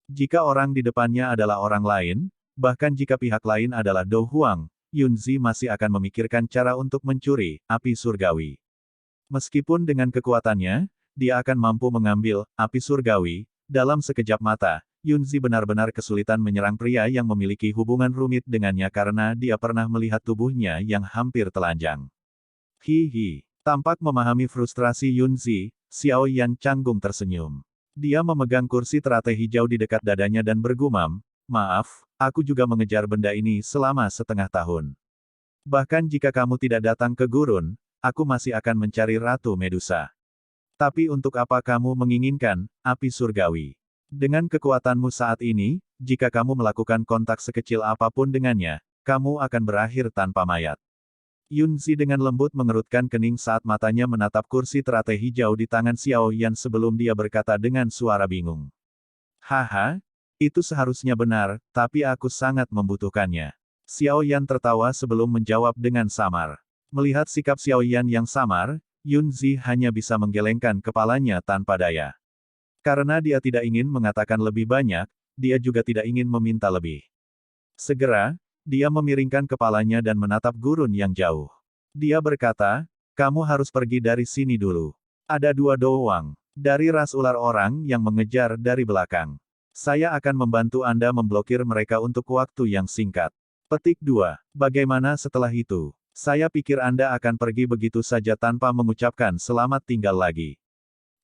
Jika orang di depannya adalah orang lain, bahkan jika pihak lain adalah Do Huang, Yunzi masih akan memikirkan cara untuk mencuri api surgawi. Meskipun dengan kekuatannya, dia akan mampu mengambil api surgawi. Dalam sekejap mata, Yunzi benar-benar kesulitan menyerang pria yang memiliki hubungan rumit dengannya karena dia pernah melihat tubuhnya yang hampir telanjang. Hihi. Tampak memahami frustrasi Yunzi, Xiaoyan canggung tersenyum. Dia memegang kursi teratai hijau di dekat dadanya dan bergumam, maaf, aku juga mengejar benda ini selama setengah tahun. Bahkan jika kamu tidak datang ke gurun, aku masih akan mencari Ratu Medusa. Tapi untuk apa kamu menginginkan api surgawi? Dengan kekuatanmu saat ini, jika kamu melakukan kontak sekecil apapun dengannya, kamu akan berakhir tanpa mayat. Yunzi dengan lembut mengerutkan kening saat matanya menatap kursi teratai hijau di tangan Xiao Yan sebelum dia berkata dengan suara bingung. Haha, itu seharusnya benar, tapi aku sangat membutuhkannya. Xiao Yan tertawa sebelum menjawab dengan samar. Melihat sikap Xiao Yan yang samar, Yunzi hanya bisa menggelengkan kepalanya tanpa daya. Karena dia tidak ingin mengatakan lebih banyak, dia juga tidak ingin meminta lebih. Segera, dia memiringkan kepalanya dan menatap gurun yang jauh. Dia berkata, kamu harus pergi dari sini dulu. Ada dua doang, dari ras ular orang yang mengejar dari belakang. Saya akan membantu Anda memblokir mereka untuk waktu yang singkat. Petik 2. Bagaimana setelah itu? Saya pikir Anda akan pergi begitu saja tanpa mengucapkan selamat tinggal lagi.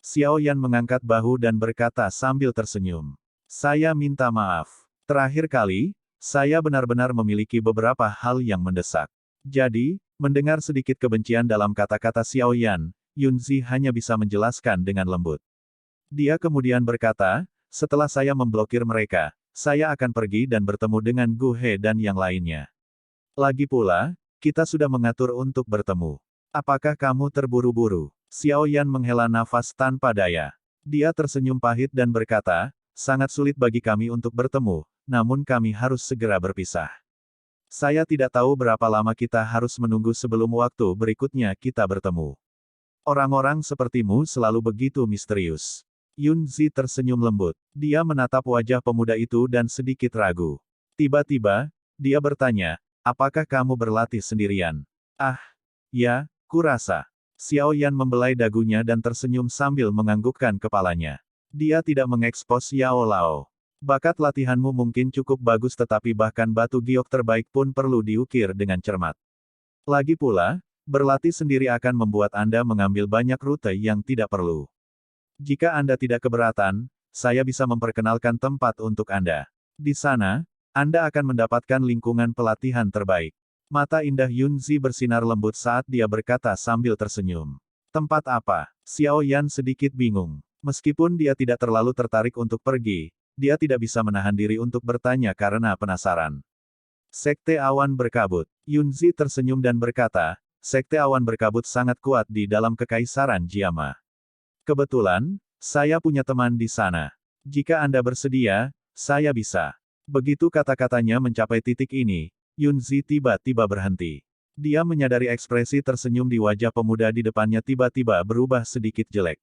Xiao Yan mengangkat bahu dan berkata sambil tersenyum. Saya minta maaf. Terakhir kali, saya benar-benar memiliki beberapa hal yang mendesak. Jadi, mendengar sedikit kebencian dalam kata-kata Xiao Yan, Yunzi hanya bisa menjelaskan dengan lembut. Dia kemudian berkata, setelah saya memblokir mereka, saya akan pergi dan bertemu dengan Gu He dan yang lainnya. Lagi pula, kita sudah mengatur untuk bertemu. Apakah kamu terburu-buru? Xiao Yan menghela nafas tanpa daya. Dia tersenyum pahit dan berkata, sangat sulit bagi kami untuk bertemu, namun kami harus segera berpisah. Saya tidak tahu berapa lama kita harus menunggu sebelum waktu berikutnya kita bertemu. Orang-orang sepertimu selalu begitu misterius. Yunzi tersenyum lembut. Dia menatap wajah pemuda itu dan sedikit ragu. Tiba-tiba, dia bertanya, apakah kamu berlatih sendirian? Ah, ya, kurasa. Xiao Yan membelai dagunya dan tersenyum sambil menganggukkan kepalanya. Dia tidak mengekspos Yao Lao. Bakat latihanmu mungkin cukup bagus tetapi bahkan batu giok terbaik pun perlu diukir dengan cermat. Lagi pula, berlatih sendiri akan membuat Anda mengambil banyak rute yang tidak perlu. Jika Anda tidak keberatan, saya bisa memperkenalkan tempat untuk Anda. Di sana, Anda akan mendapatkan lingkungan pelatihan terbaik. Mata indah Yunzi bersinar lembut saat dia berkata sambil tersenyum. Tempat apa? Xiao Yan sedikit bingung. Meskipun dia tidak terlalu tertarik untuk pergi, dia tidak bisa menahan diri untuk bertanya karena penasaran. Sekte Awan Berkabut. Yunzi tersenyum dan berkata, Sekte Awan Berkabut sangat kuat di dalam Kekaisaran Jiama. Kebetulan, saya punya teman di sana. Jika Anda bersedia, saya bisa. Begitu kata-katanya mencapai titik ini, Yunzi tiba-tiba berhenti. Dia menyadari ekspresi tersenyum di wajah pemuda di depannya tiba-tiba berubah sedikit jelek.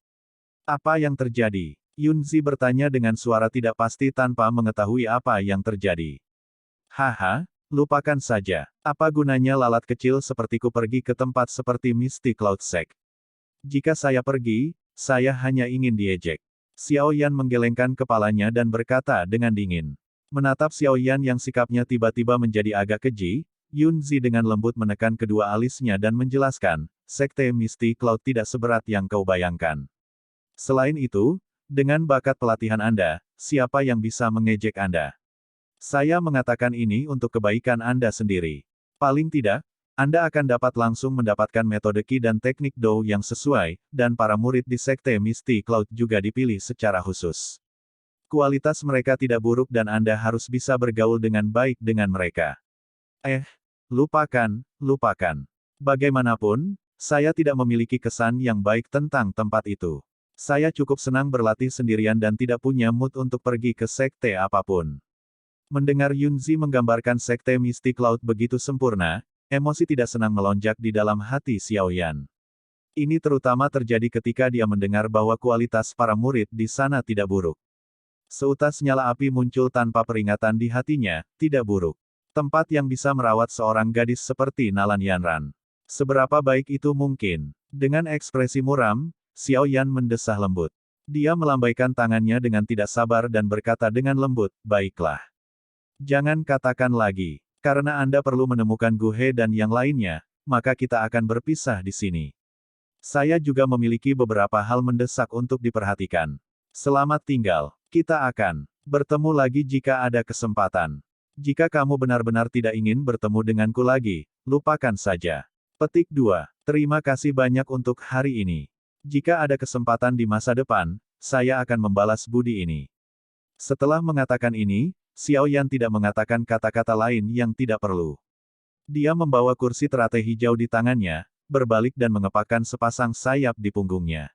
Apa yang terjadi? Yunzi bertanya dengan suara tidak pasti tanpa mengetahui apa yang terjadi. Haha, lupakan saja. Apa gunanya lalat kecil sepertiku pergi ke tempat seperti Misty Cloud Sect? Jika saya pergi, saya hanya ingin diejek. Xiao Yan menggelengkan kepalanya dan berkata dengan dingin. Menatap Xiao Yan yang sikapnya tiba-tiba menjadi agak keji, Yunzi dengan lembut menekan kedua alisnya dan menjelaskan, Sekte Misty Cloud tidak seberat yang kau bayangkan. Selain itu, dengan bakat pelatihan Anda, siapa yang bisa mengejek Anda? Saya mengatakan ini untuk kebaikan Anda sendiri. Paling tidak, Anda akan dapat langsung mendapatkan metode Qi dan teknik Dou yang sesuai, dan para murid di Sekte Misty Cloud juga dipilih secara khusus. Kualitas mereka tidak buruk dan Anda harus bisa bergaul dengan baik dengan mereka. Lupakan. Bagaimanapun, saya tidak memiliki kesan yang baik tentang tempat itu. Saya cukup senang berlatih sendirian dan tidak punya mood untuk pergi ke sekte apapun. Mendengar Yunzi menggambarkan Sekte Misty Cloud begitu sempurna, emosi tidak senang melonjak di dalam hati Xiao Yan. Ini terutama terjadi ketika dia mendengar bahwa kualitas para murid di sana tidak buruk. Seutas nyala api muncul tanpa peringatan di hatinya, tidak buruk. Tempat yang bisa merawat seorang gadis seperti Nalan Yanran. Seberapa baik itu mungkin? Dengan ekspresi muram, Xiao Yan mendesah lembut. Dia melambaikan tangannya dengan tidak sabar dan berkata dengan lembut, baiklah. Jangan katakan lagi. Karena Anda perlu menemukan Gu He dan yang lainnya, maka kita akan berpisah di sini. Saya juga memiliki beberapa hal mendesak untuk diperhatikan. Selamat tinggal. Kita akan bertemu lagi jika ada kesempatan. Jika kamu benar-benar tidak ingin bertemu denganku lagi, lupakan saja. Petik 2. Terima kasih banyak untuk hari ini. Jika ada kesempatan di masa depan, saya akan membalas budi ini. Setelah mengatakan ini, Xiao Yan tidak mengatakan kata-kata lain yang tidak perlu. Dia membawa kursi teratai hijau di tangannya, berbalik dan mengepakkan sepasang sayap di punggungnya.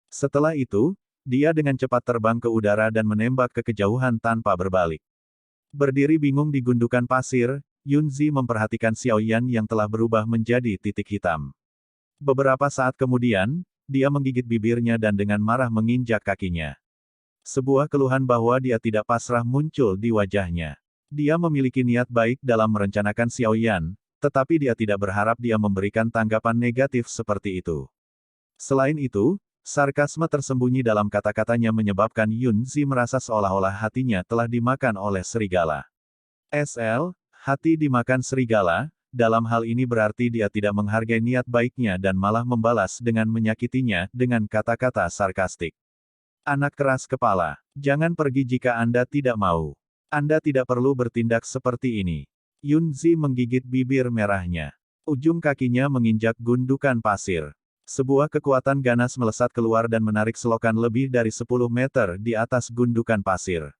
Setelah itu, dia dengan cepat terbang ke udara dan menembak ke kejauhan tanpa berbalik. Berdiri bingung di gundukan pasir, Yunzi memperhatikan Xiao Yan yang telah berubah menjadi titik hitam. Beberapa saat kemudian, dia menggigit bibirnya dan dengan marah menginjak kakinya. Sebuah keluhan bahwa dia tidak pasrah muncul di wajahnya. Dia memiliki niat baik dalam merencanakan Xiao Yan, tetapi dia tidak berharap dia memberikan tanggapan negatif seperti itu. Selain itu, sarkasme tersembunyi dalam kata-katanya menyebabkan Yunzi merasa seolah-olah hatinya telah dimakan oleh serigala. SL, hati dimakan serigala, dalam hal ini berarti dia tidak menghargai niat baiknya dan malah membalas dengan menyakitinya dengan kata-kata sarkastik. Anak keras kepala, jangan pergi jika Anda tidak mau. Anda tidak perlu bertindak seperti ini. Yunzi menggigit bibir merahnya. Ujung kakinya menginjak gundukan pasir. Sebuah kekuatan ganas melesat keluar dan menarik selokan lebih dari 10 meter di atas gundukan pasir.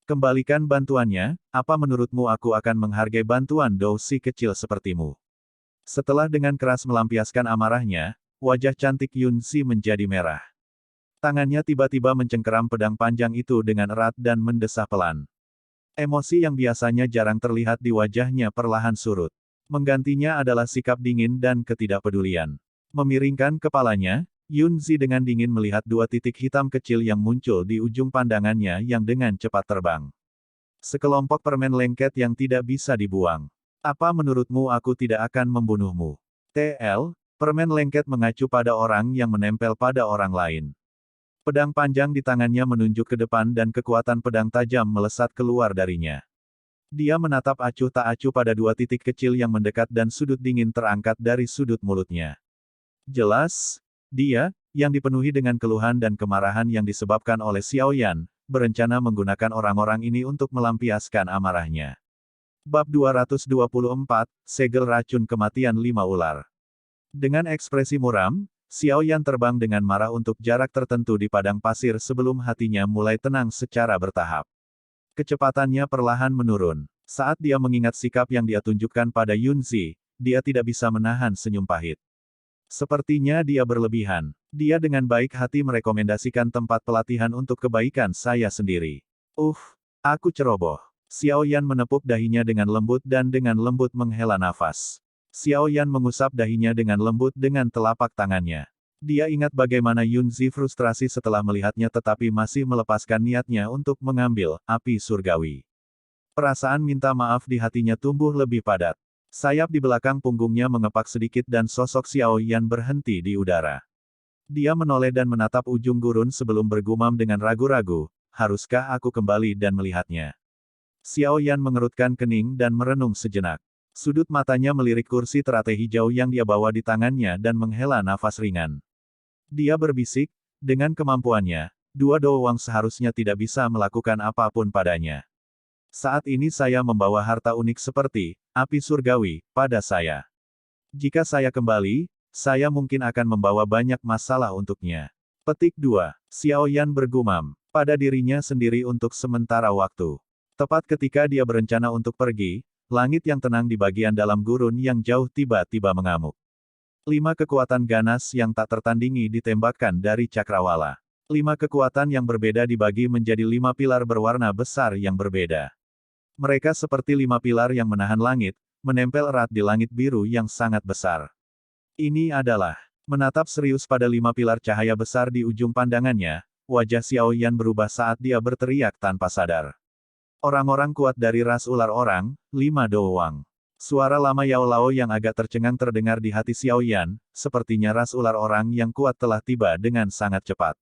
Kembalikan bantuannya, apa menurutmu aku akan menghargai bantuan Dou si kecil sepertimu? Setelah dengan keras melampiaskan amarahnya, wajah cantik Yunzi menjadi merah. Tangannya tiba-tiba mencengkeram pedang panjang itu dengan erat dan mendesah pelan. Emosi yang biasanya jarang terlihat di wajahnya perlahan surut. Menggantinya adalah sikap dingin dan ketidakpedulian. Memiringkan kepalanya, Yunzi dengan dingin melihat dua titik hitam kecil yang muncul di ujung pandangannya yang dengan cepat terbang. Sekelompok permen lengket yang tidak bisa dibuang. Apa menurutmu aku tidak akan membunuhmu? TL, permen lengket mengacu pada orang yang menempel pada orang lain. Pedang panjang di tangannya menunjuk ke depan dan kekuatan pedang tajam melesat keluar darinya. Dia menatap acuh tak acuh pada dua titik kecil yang mendekat dan sudut dingin terangkat dari sudut mulutnya. Jelas, dia, yang dipenuhi dengan keluhan dan kemarahan yang disebabkan oleh Xiao Yan, berencana menggunakan orang-orang ini untuk melampiaskan amarahnya. Bab 224, Segel Racun Kematian 5 Ular. Dengan ekspresi muram, Xiao Yan terbang dengan marah untuk jarak tertentu di padang pasir sebelum hatinya mulai tenang secara bertahap. Kecepatannya perlahan menurun. Saat dia mengingat sikap yang dia tunjukkan pada Yunzi, dia tidak bisa menahan senyum pahit. Sepertinya dia berlebihan. Dia dengan baik hati merekomendasikan tempat pelatihan untuk kebaikan saya sendiri. Aku ceroboh. Xiao Yan menepuk dahinya dengan lembut dan dengan lembut menghela nafas. Xiao Yan mengusap dahinya dengan lembut dengan telapak tangannya. Dia ingat bagaimana Yunzi frustrasi setelah melihatnya tetapi masih melepaskan niatnya untuk mengambil api surgawi. Perasaan minta maaf di hatinya tumbuh lebih padat. Sayap di belakang punggungnya mengepak sedikit dan sosok Xiao Yan berhenti di udara. Dia menoleh dan menatap ujung gurun sebelum bergumam dengan ragu-ragu, haruskah aku kembali dan melihatnya? Xiao Yan mengerutkan kening dan merenung sejenak. Sudut matanya melirik kursi teratai hijau yang dia bawa di tangannya dan menghela nafas ringan. Dia berbisik, dengan kemampuannya, dua doang seharusnya tidak bisa melakukan apapun padanya. Saat ini saya membawa harta unik seperti api surgawi pada saya. Jika saya kembali, saya mungkin akan membawa banyak masalah untuknya. Petik 2. Xiao Yan bergumam pada dirinya sendiri untuk sementara waktu. Tepat ketika dia berencana untuk pergi, langit yang tenang di bagian dalam gurun yang jauh tiba-tiba mengamuk. 5 kekuatan ganas yang tak tertandingi ditembakkan dari cakrawala. 5 kekuatan yang berbeda dibagi menjadi 5 pilar berwarna besar yang berbeda. Mereka seperti 5 pilar yang menahan langit, menempel erat di langit biru yang sangat besar. Ini adalah menatap serius pada 5 pilar cahaya besar di ujung pandangannya, wajah Xiao Yan berubah saat dia berteriak tanpa sadar. Orang-orang kuat dari ras ular orang, 5 doang. Suara lama Yao Lao yang agak tercengang terdengar di hati Xiao Yan, sepertinya ras ular orang yang kuat telah tiba dengan sangat cepat.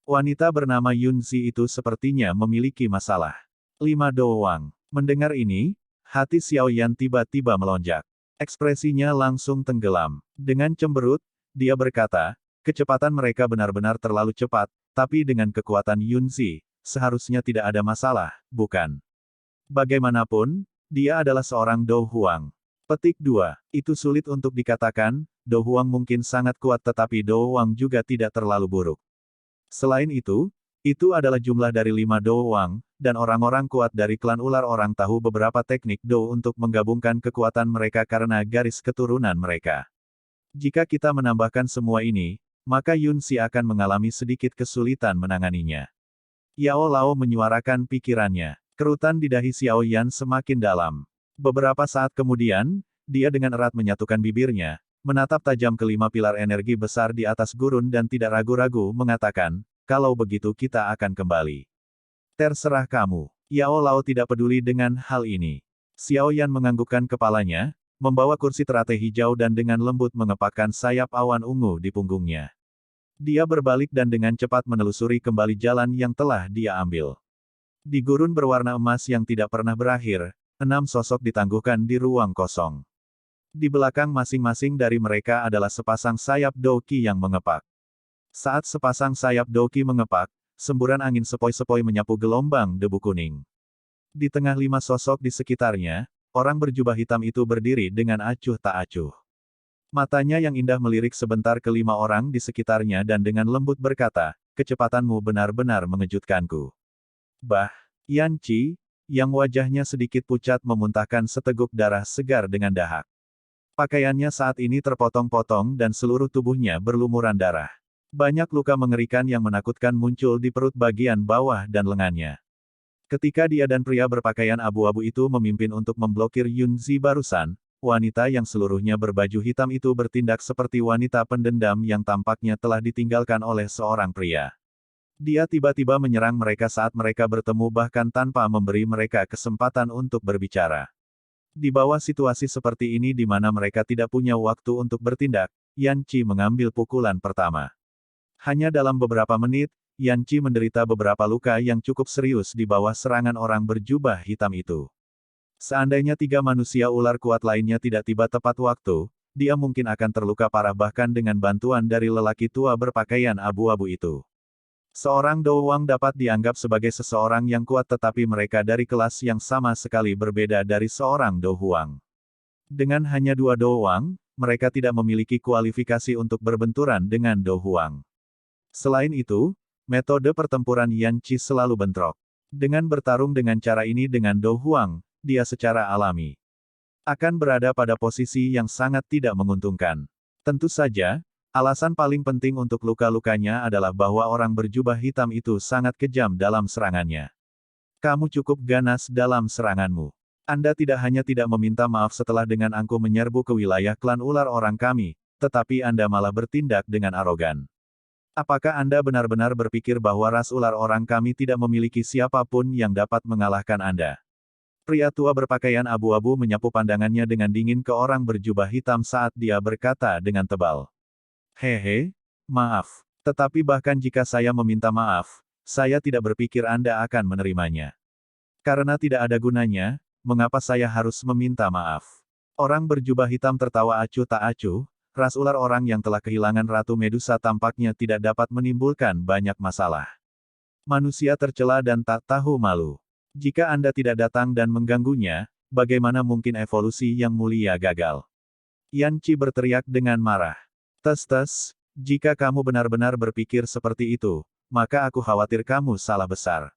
Wanita bernama Yunzi itu sepertinya memiliki masalah. 5 doang. Mendengar ini, hati Xiao Yan tiba-tiba melonjak. Ekspresinya langsung tenggelam. Dengan cemberut, dia berkata, kecepatan mereka benar-benar terlalu cepat, tapi dengan kekuatan Yunzi, seharusnya tidak ada masalah, bukan? Bagaimanapun, dia adalah seorang Dou Huang. Petik 2. Itu sulit untuk dikatakan, Dou Huang mungkin sangat kuat tetapi Dou Huang juga tidak terlalu buruk. Selain itu adalah jumlah dari 5 Dou Huang, dan orang-orang kuat dari klan ular orang tahu beberapa teknik Do untuk menggabungkan kekuatan mereka karena garis keturunan mereka. Jika kita menambahkan semua ini, maka Yun Si akan mengalami sedikit kesulitan menanganinya. Yao Lao menyuarakan pikirannya. Kerutan di dahi Xiao Yan semakin dalam. Beberapa saat kemudian, dia dengan erat menyatukan bibirnya, menatap tajam kelima pilar energi besar di atas gurun dan tidak ragu-ragu mengatakan, kalau begitu kita akan kembali. Terserah kamu. Yao Lao tidak peduli dengan hal ini. Xiao Yan menganggukkan kepalanya, membawa kursi teratai hijau dan dengan lembut mengepakkan sayap awan ungu di punggungnya. Dia berbalik dan dengan cepat menelusuri kembali jalan yang telah dia ambil. Di gurun berwarna emas yang tidak pernah berakhir, 6 sosok ditangguhkan di ruang kosong. Di belakang masing-masing dari mereka adalah sepasang sayap Doki yang mengepak. Saat sepasang sayap Doki mengepak, semburan angin sepoi-sepoi menyapu gelombang debu kuning. Di tengah 5 sosok di sekitarnya, orang berjubah hitam itu berdiri dengan acuh tak acuh. Matanya yang indah melirik sebentar ke 5 orang di sekitarnya dan dengan lembut berkata, kecepatanmu benar-benar mengejutkanku. Yan Qi, yang wajahnya sedikit pucat memuntahkan seteguk darah segar dengan dahak. Pakaiannya saat ini terpotong-potong dan seluruh tubuhnya berlumuran darah. Banyak luka mengerikan yang menakutkan muncul di perut bagian bawah dan lengannya. Ketika dia dan pria berpakaian abu-abu itu memimpin untuk memblokir Yun Zi barusan, wanita yang seluruhnya berbaju hitam itu bertindak seperti wanita pendendam yang tampaknya telah ditinggalkan oleh seorang pria. Dia tiba-tiba menyerang mereka saat mereka bertemu bahkan tanpa memberi mereka kesempatan untuk berbicara. Di bawah situasi seperti ini di mana mereka tidak punya waktu untuk bertindak, Yan Qi mengambil pukulan pertama. Hanya dalam beberapa menit, Yan Qi menderita beberapa luka yang cukup serius di bawah serangan orang berjubah hitam itu. Seandainya 3 manusia ular kuat lainnya tidak tiba tepat waktu, dia mungkin akan terluka parah bahkan dengan bantuan dari lelaki tua berpakaian abu-abu itu. Seorang Do Wang dapat dianggap sebagai seseorang yang kuat tetapi mereka dari kelas yang sama sekali berbeda dari seorang Do Huang. Dengan hanya 2 Do Wang, mereka tidak memiliki kualifikasi untuk berbenturan dengan Do Huang. Selain itu, metode pertempuran Yan Qi selalu bentrok. Dengan bertarung dengan cara ini dengan Do Huang, dia secara alami akan berada pada posisi yang sangat tidak menguntungkan. Tentu saja, alasan paling penting untuk luka-lukanya adalah bahwa orang berjubah hitam itu sangat kejam dalam serangannya. Kamu cukup ganas dalam seranganmu. Anda tidak hanya tidak meminta maaf setelah dengan angkuh menyerbu ke wilayah klan ular orang kami, tetapi Anda malah bertindak dengan arogan. Apakah Anda benar-benar berpikir bahwa ras ular orang kami tidak memiliki siapapun yang dapat mengalahkan Anda? Pria tua berpakaian abu-abu menyapu pandangannya dengan dingin ke orang berjubah hitam saat dia berkata dengan tebal. Hehe, maaf. Tetapi bahkan jika saya meminta maaf, saya tidak berpikir Anda akan menerimanya. Karena tidak ada gunanya, mengapa saya harus meminta maaf? Orang berjubah hitam tertawa acuh tak acuh, ras ular orang yang telah kehilangan Ratu Medusa tampaknya tidak dapat menimbulkan banyak masalah. Manusia tercela dan tak tahu malu. Jika Anda tidak datang dan mengganggunya, bagaimana mungkin evolusi yang mulia gagal? Yan Qi berteriak dengan marah. Tes, jika kamu benar-benar berpikir seperti itu, maka aku khawatir kamu salah besar.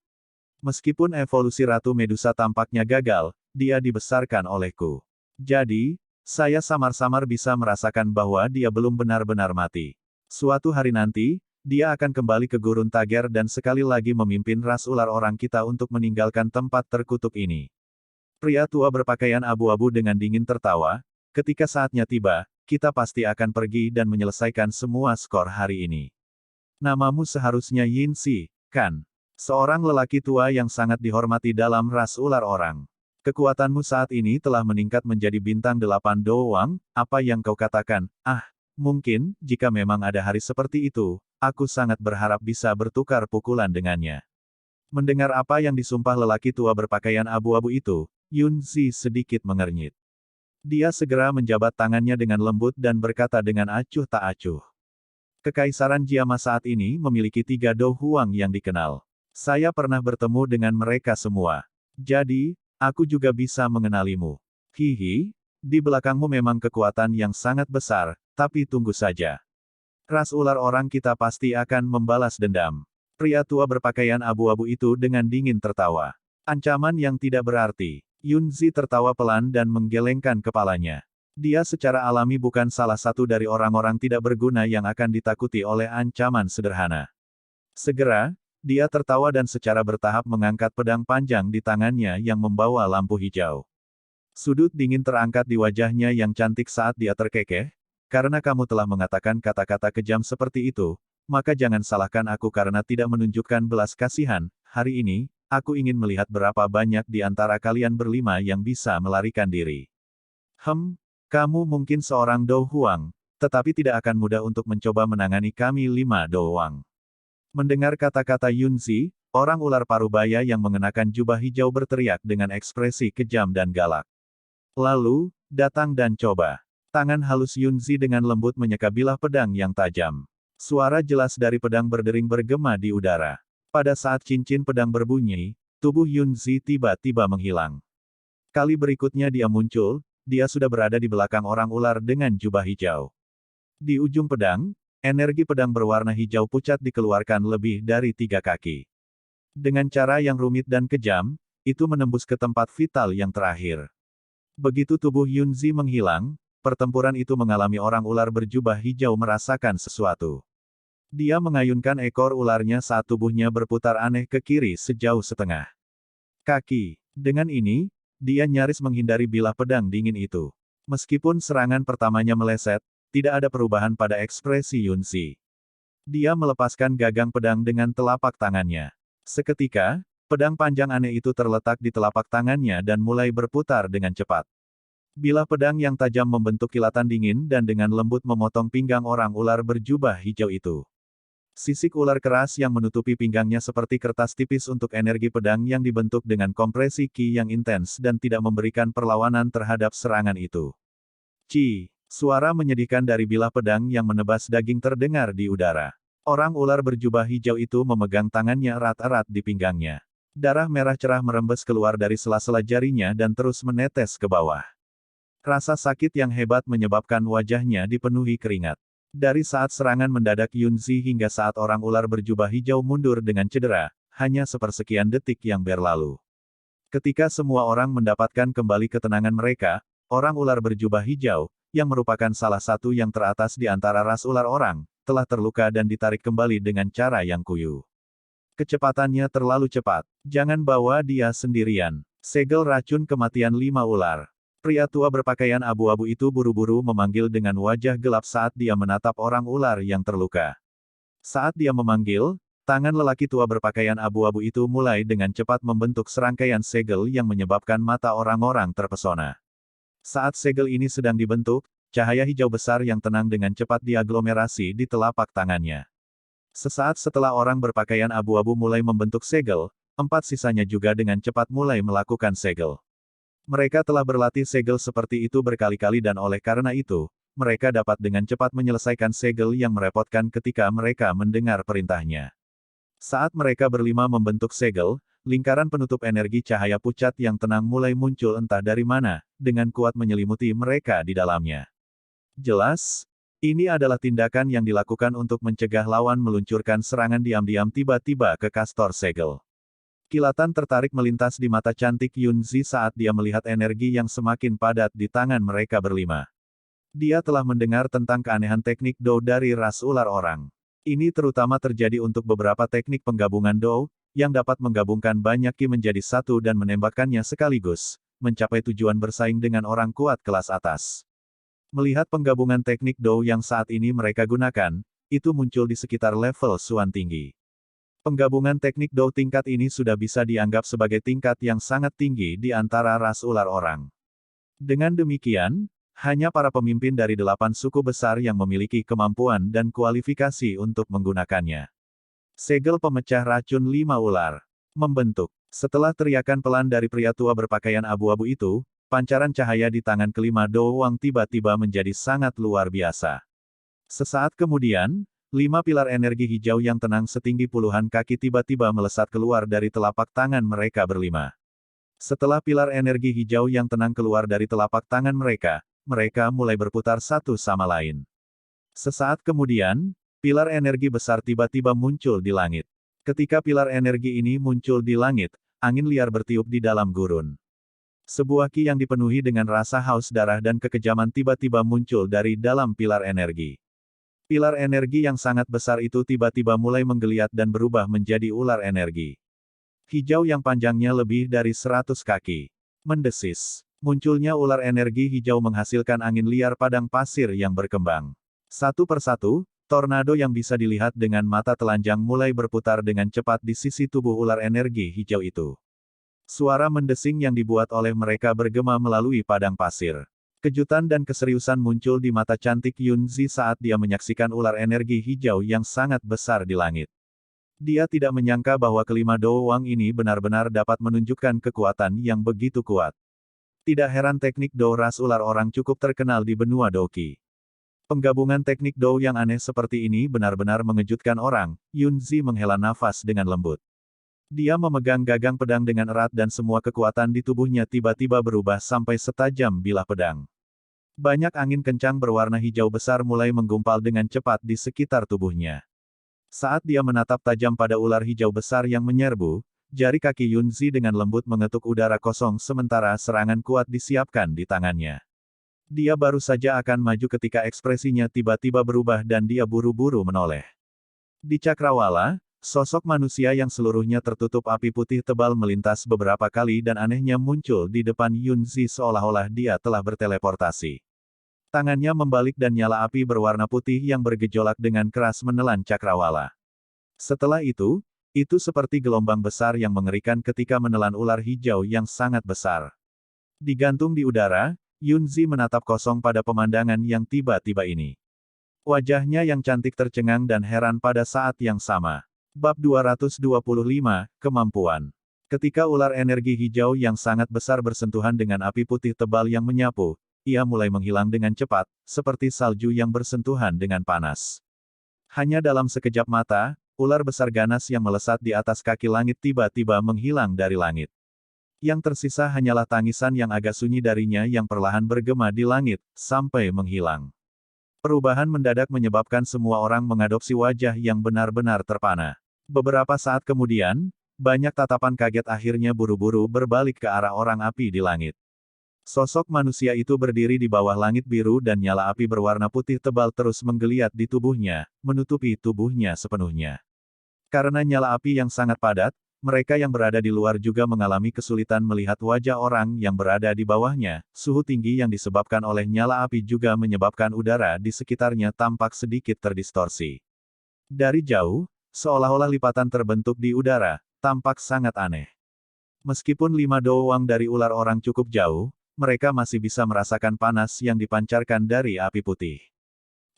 Meskipun evolusi Ratu Medusa tampaknya gagal, dia dibesarkan olehku. Jadi, saya samar-samar bisa merasakan bahwa dia belum benar-benar mati. Suatu hari nanti, dia akan kembali ke Gurun Tager dan sekali lagi memimpin ras ular orang kita untuk meninggalkan tempat terkutuk ini. Pria tua berpakaian abu-abu dengan dingin tertawa, ketika saatnya tiba, kita pasti akan pergi dan menyelesaikan semua skor hari ini. Namamu seharusnya Yin Si, kan? Seorang lelaki tua yang sangat dihormati dalam ras ular orang. Kekuatanmu saat ini telah meningkat menjadi bintang 8 Do Wang, apa yang kau katakan? Mungkin, jika memang ada hari seperti itu, aku sangat berharap bisa bertukar pukulan dengannya. Mendengar apa yang disumpah lelaki tua berpakaian abu-abu itu, Yun Zi sedikit mengernyit. Dia segera menjabat tangannya dengan lembut dan berkata dengan acuh tak acuh. Kekaisaran Jiama saat ini memiliki 3 Do Huang yang dikenal. Saya pernah bertemu dengan mereka semua. Jadi, aku juga bisa mengenalimu. Hihi, di belakangmu memang kekuatan yang sangat besar, tapi tunggu saja. Ras ular orang kita pasti akan membalas dendam. Pria tua berpakaian abu-abu itu dengan dingin tertawa. Ancaman yang tidak berarti. Yunzi tertawa pelan dan menggelengkan kepalanya. Dia secara alami bukan salah satu dari orang-orang tidak berguna yang akan ditakuti oleh ancaman sederhana. Segera, dia tertawa dan secara bertahap mengangkat pedang panjang di tangannya yang membawa lampu hijau. Sudut dingin terangkat di wajahnya yang cantik saat dia terkekeh. Karena kamu telah mengatakan kata-kata kejam seperti itu, maka jangan salahkan aku karena tidak menunjukkan belas kasihan. Hari ini, aku ingin melihat berapa banyak di antara kalian berlima yang bisa melarikan diri. Kamu mungkin seorang Dou Huang, tetapi tidak akan mudah untuk mencoba menangani kami 5 Dou Huang. Mendengar kata-kata Yunzi, orang ular parubaya yang mengenakan jubah hijau berteriak dengan ekspresi kejam dan galak. Lalu, datang dan coba. Tangan halus Yunzi dengan lembut menyeka bilah pedang yang tajam. Suara jelas dari pedang berdering bergema di udara. Pada saat cincin pedang berbunyi, tubuh Yunzi tiba-tiba menghilang. Kali berikutnya dia muncul, dia sudah berada di belakang orang ular dengan jubah hijau. Di ujung pedang, energi pedang berwarna hijau pucat dikeluarkan lebih dari 3 kaki. Dengan cara yang rumit dan kejam, itu menembus ke tempat vital yang terakhir. Begitu tubuh Yunzi menghilang, pertempuran itu mengalami orang ular berjubah hijau merasakan sesuatu. Dia mengayunkan ekor ularnya saat tubuhnya berputar aneh ke kiri sejauh setengah kaki. Dengan ini, dia nyaris menghindari bilah pedang dingin itu. Meskipun serangan pertamanya meleset, tidak ada perubahan pada ekspresi Yunzi. Dia melepaskan gagang pedang dengan telapak tangannya. Seketika, pedang panjang aneh itu terletak di telapak tangannya dan mulai berputar dengan cepat. Bilah pedang yang tajam membentuk kilatan dingin dan dengan lembut memotong pinggang orang ular berjubah hijau itu. Sisik ular keras yang menutupi pinggangnya seperti kertas tipis untuk energi pedang yang dibentuk dengan kompresi ki yang intens dan tidak memberikan perlawanan terhadap serangan itu. Suara menyedihkan dari bilah pedang yang menebas daging terdengar di udara. Orang ular berjubah hijau itu memegang tangannya erat-erat di pinggangnya. Darah merah cerah merembes keluar dari sela-sela jarinya dan terus menetes ke bawah. Rasa sakit yang hebat menyebabkan wajahnya dipenuhi keringat. Dari saat serangan mendadak Yunzi hingga saat orang ular berjubah hijau mundur dengan cedera, hanya sepersekian detik yang berlalu. Ketika semua orang mendapatkan kembali ketenangan mereka, orang ular berjubah hijau, yang merupakan salah satu yang teratas di antara ras ular orang, telah terluka dan ditarik kembali dengan cara yang kuyu. Kecepatannya terlalu cepat. Jangan bawa dia sendirian. Segel racun kematian 5 ular. Pria tua berpakaian abu-abu itu buru-buru memanggil dengan wajah gelap saat dia menatap orang ular yang terluka. Saat dia memanggil, tangan lelaki tua berpakaian abu-abu itu mulai dengan cepat membentuk serangkaian segel yang menyebabkan mata orang-orang terpesona. Saat segel ini sedang dibentuk, cahaya hijau besar yang tenang dengan cepat diaglomerasi di telapak tangannya. Sesaat setelah orang berpakaian abu-abu mulai membentuk segel, 4 sisanya juga dengan cepat mulai melakukan segel. Mereka telah berlatih segel seperti itu berkali-kali dan oleh karena itu, mereka dapat dengan cepat menyelesaikan segel yang merepotkan ketika mereka mendengar perintahnya. Saat mereka berlima membentuk segel, lingkaran penutup energi cahaya pucat yang tenang mulai muncul entah dari mana, dengan kuat menyelimuti mereka di dalamnya. Jelas, ini adalah tindakan yang dilakukan untuk mencegah lawan meluncurkan serangan diam-diam tiba-tiba ke kastor segel. Kilatan tertarik melintas di mata cantik Yunzi saat dia melihat energi yang semakin padat di tangan mereka berlima. Dia telah mendengar tentang keanehan teknik Dou dari ras ular orang. Ini terutama terjadi untuk beberapa teknik penggabungan Dou, yang dapat menggabungkan banyak ki menjadi satu dan menembakkannya sekaligus, mencapai tujuan bersaing dengan orang kuat kelas atas. Melihat penggabungan teknik Dou yang saat ini mereka gunakan, itu muncul di sekitar level Suan tinggi. Penggabungan teknik Dou tingkat ini sudah bisa dianggap sebagai tingkat yang sangat tinggi di antara ras ular orang. Dengan demikian, hanya para pemimpin dari 8 suku besar yang memiliki kemampuan dan kualifikasi untuk menggunakannya. Segel pemecah racun 5 ular. Membentuk. Setelah teriakan pelan dari pria tua berpakaian abu-abu itu, pancaran cahaya di tangan kelima Dou Huang tiba-tiba menjadi sangat luar biasa. Sesaat kemudian, 5 pilar energi hijau yang tenang setinggi puluhan kaki tiba-tiba melesat keluar dari telapak tangan mereka berlima. Setelah pilar energi hijau yang tenang keluar dari telapak tangan mereka, mereka mulai berputar satu sama lain. Sesaat kemudian, pilar energi besar tiba-tiba muncul di langit. Ketika pilar energi ini muncul di langit, angin liar bertiup di dalam gurun. Sebuah ki yang dipenuhi dengan rasa haus darah dan kekejaman tiba-tiba muncul dari dalam pilar energi. Pilar energi yang sangat besar itu tiba-tiba mulai menggeliat dan berubah menjadi ular energi. Hijau yang panjangnya lebih dari 100 kaki. Mendesis. Munculnya ular energi hijau menghasilkan angin liar padang pasir yang berkembang. Satu persatu, tornado yang bisa dilihat dengan mata telanjang mulai berputar dengan cepat di sisi tubuh ular energi hijau itu. Suara mendesing yang dibuat oleh mereka bergema melalui padang pasir. Kejutan dan keseriusan muncul di mata cantik Yunzi saat dia menyaksikan ular energi hijau yang sangat besar di langit. Dia tidak menyangka bahwa kelima doang ini benar-benar dapat menunjukkan kekuatan yang begitu kuat. Tidak heran teknik Do ras ular orang cukup terkenal di benua Doki. Penggabungan teknik Do yang aneh seperti ini benar-benar mengejutkan orang. Yunzi menghela nafas dengan lembut. Dia memegang gagang pedang dengan erat dan semua kekuatan di tubuhnya tiba-tiba berubah sampai setajam bilah pedang. Banyak angin kencang berwarna hijau besar mulai menggumpal dengan cepat di sekitar tubuhnya. Saat dia menatap tajam pada ular hijau besar yang menyerbu, jari kaki Yunzi dengan lembut mengetuk udara kosong sementara serangan kuat disiapkan di tangannya. Dia baru saja akan maju ketika ekspresinya tiba-tiba berubah dan dia buru-buru menoleh. Di cakrawala, sosok manusia yang seluruhnya tertutup api putih tebal melintas beberapa kali dan anehnya muncul di depan Yunzi seolah-olah dia telah berteleportasi. Tangannya membalik dan nyala api berwarna putih yang bergejolak dengan keras menelan cakrawala. Setelah itu seperti gelombang besar yang mengerikan ketika menelan ular hijau yang sangat besar. Digantung di udara, Yunzi menatap kosong pada pemandangan yang tiba-tiba ini. Wajahnya yang cantik tercengang dan heran pada saat yang sama. Bab 225, Kemampuan. Ketika ular energi hijau yang sangat besar bersentuhan dengan api putih tebal yang menyapu, ia mulai menghilang dengan cepat, seperti salju yang bersentuhan dengan panas. Hanya dalam sekejap mata, ular besar ganas yang melesat di atas kaki langit tiba-tiba menghilang dari langit. Yang tersisa hanyalah tangisan yang agak sunyi darinya yang perlahan bergema di langit, sampai menghilang. Perubahan mendadak menyebabkan semua orang mengadopsi wajah yang benar-benar terpana. Beberapa saat kemudian, banyak tatapan kaget akhirnya buru-buru berbalik ke arah orang api di langit. Sosok manusia itu berdiri di bawah langit biru dan nyala api berwarna putih tebal terus menggeliat di tubuhnya, menutupi tubuhnya sepenuhnya. Karena nyala api yang sangat padat, mereka yang berada di luar juga mengalami kesulitan melihat wajah orang yang berada di bawahnya. Suhu tinggi yang disebabkan oleh nyala api juga menyebabkan udara di sekitarnya tampak sedikit terdistorsi. Dari jauh, seolah-olah lipatan terbentuk di udara, tampak sangat aneh. Meskipun 5 doang dari ular orang cukup jauh, mereka masih bisa merasakan panas yang dipancarkan dari api putih.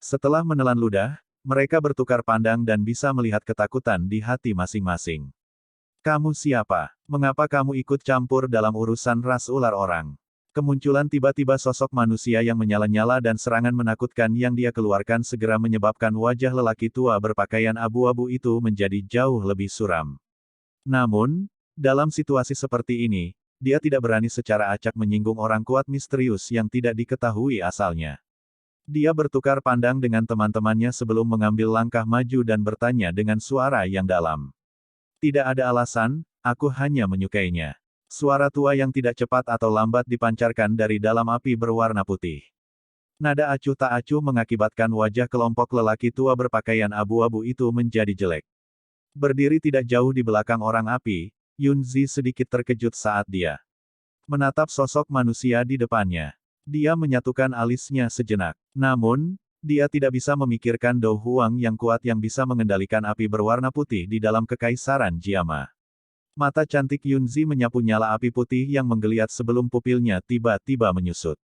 Setelah menelan ludah, mereka bertukar pandang dan bisa melihat ketakutan di hati masing-masing. Kamu siapa? Mengapa kamu ikut campur dalam urusan ras ular orang? Kemunculan tiba-tiba sosok manusia yang menyala-nyala dan serangan menakutkan yang dia keluarkan segera menyebabkan wajah lelaki tua berpakaian abu-abu itu menjadi jauh lebih suram. Namun, dalam situasi seperti ini, dia tidak berani secara acak menyinggung orang kuat misterius yang tidak diketahui asalnya. Dia bertukar pandang dengan teman-temannya sebelum mengambil langkah maju dan bertanya dengan suara yang dalam. Tidak ada alasan, aku hanya menyukainya. Suara tua yang tidak cepat atau lambat dipancarkan dari dalam api berwarna putih. Nada acuh tak acuh mengakibatkan wajah kelompok lelaki tua berpakaian abu-abu itu menjadi jelek. Berdiri tidak jauh di belakang orang api, Yunzi sedikit terkejut saat dia menatap sosok manusia di depannya. Dia menyatukan alisnya sejenak. Namun, dia tidak bisa memikirkan Do Huang yang kuat yang bisa mengendalikan api berwarna putih di dalam kekaisaran Jiama. Mata cantik Yunzi menyapu nyala api putih yang menggeliat sebelum pupilnya tiba-tiba menyusut.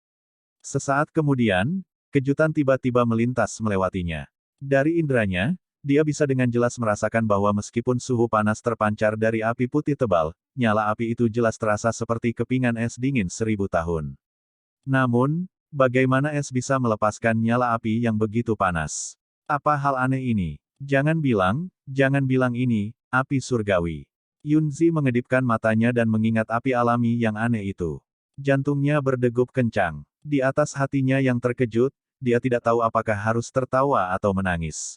Sesaat kemudian, kejutan tiba-tiba melintas melewatinya. Dari inderanya, dia bisa dengan jelas merasakan bahwa meskipun suhu panas terpancar dari api putih tebal, nyala api itu jelas terasa seperti kepingan es dingin 1000 tahun. Namun, bagaimana es bisa melepaskan nyala api yang begitu panas? Apa hal aneh ini? Jangan bilang ini, api surgawi. Yunzi mengedipkan matanya dan mengingat api alami yang aneh itu. Jantungnya berdegup kencang. Di atas hatinya yang terkejut, dia tidak tahu apakah harus tertawa atau menangis.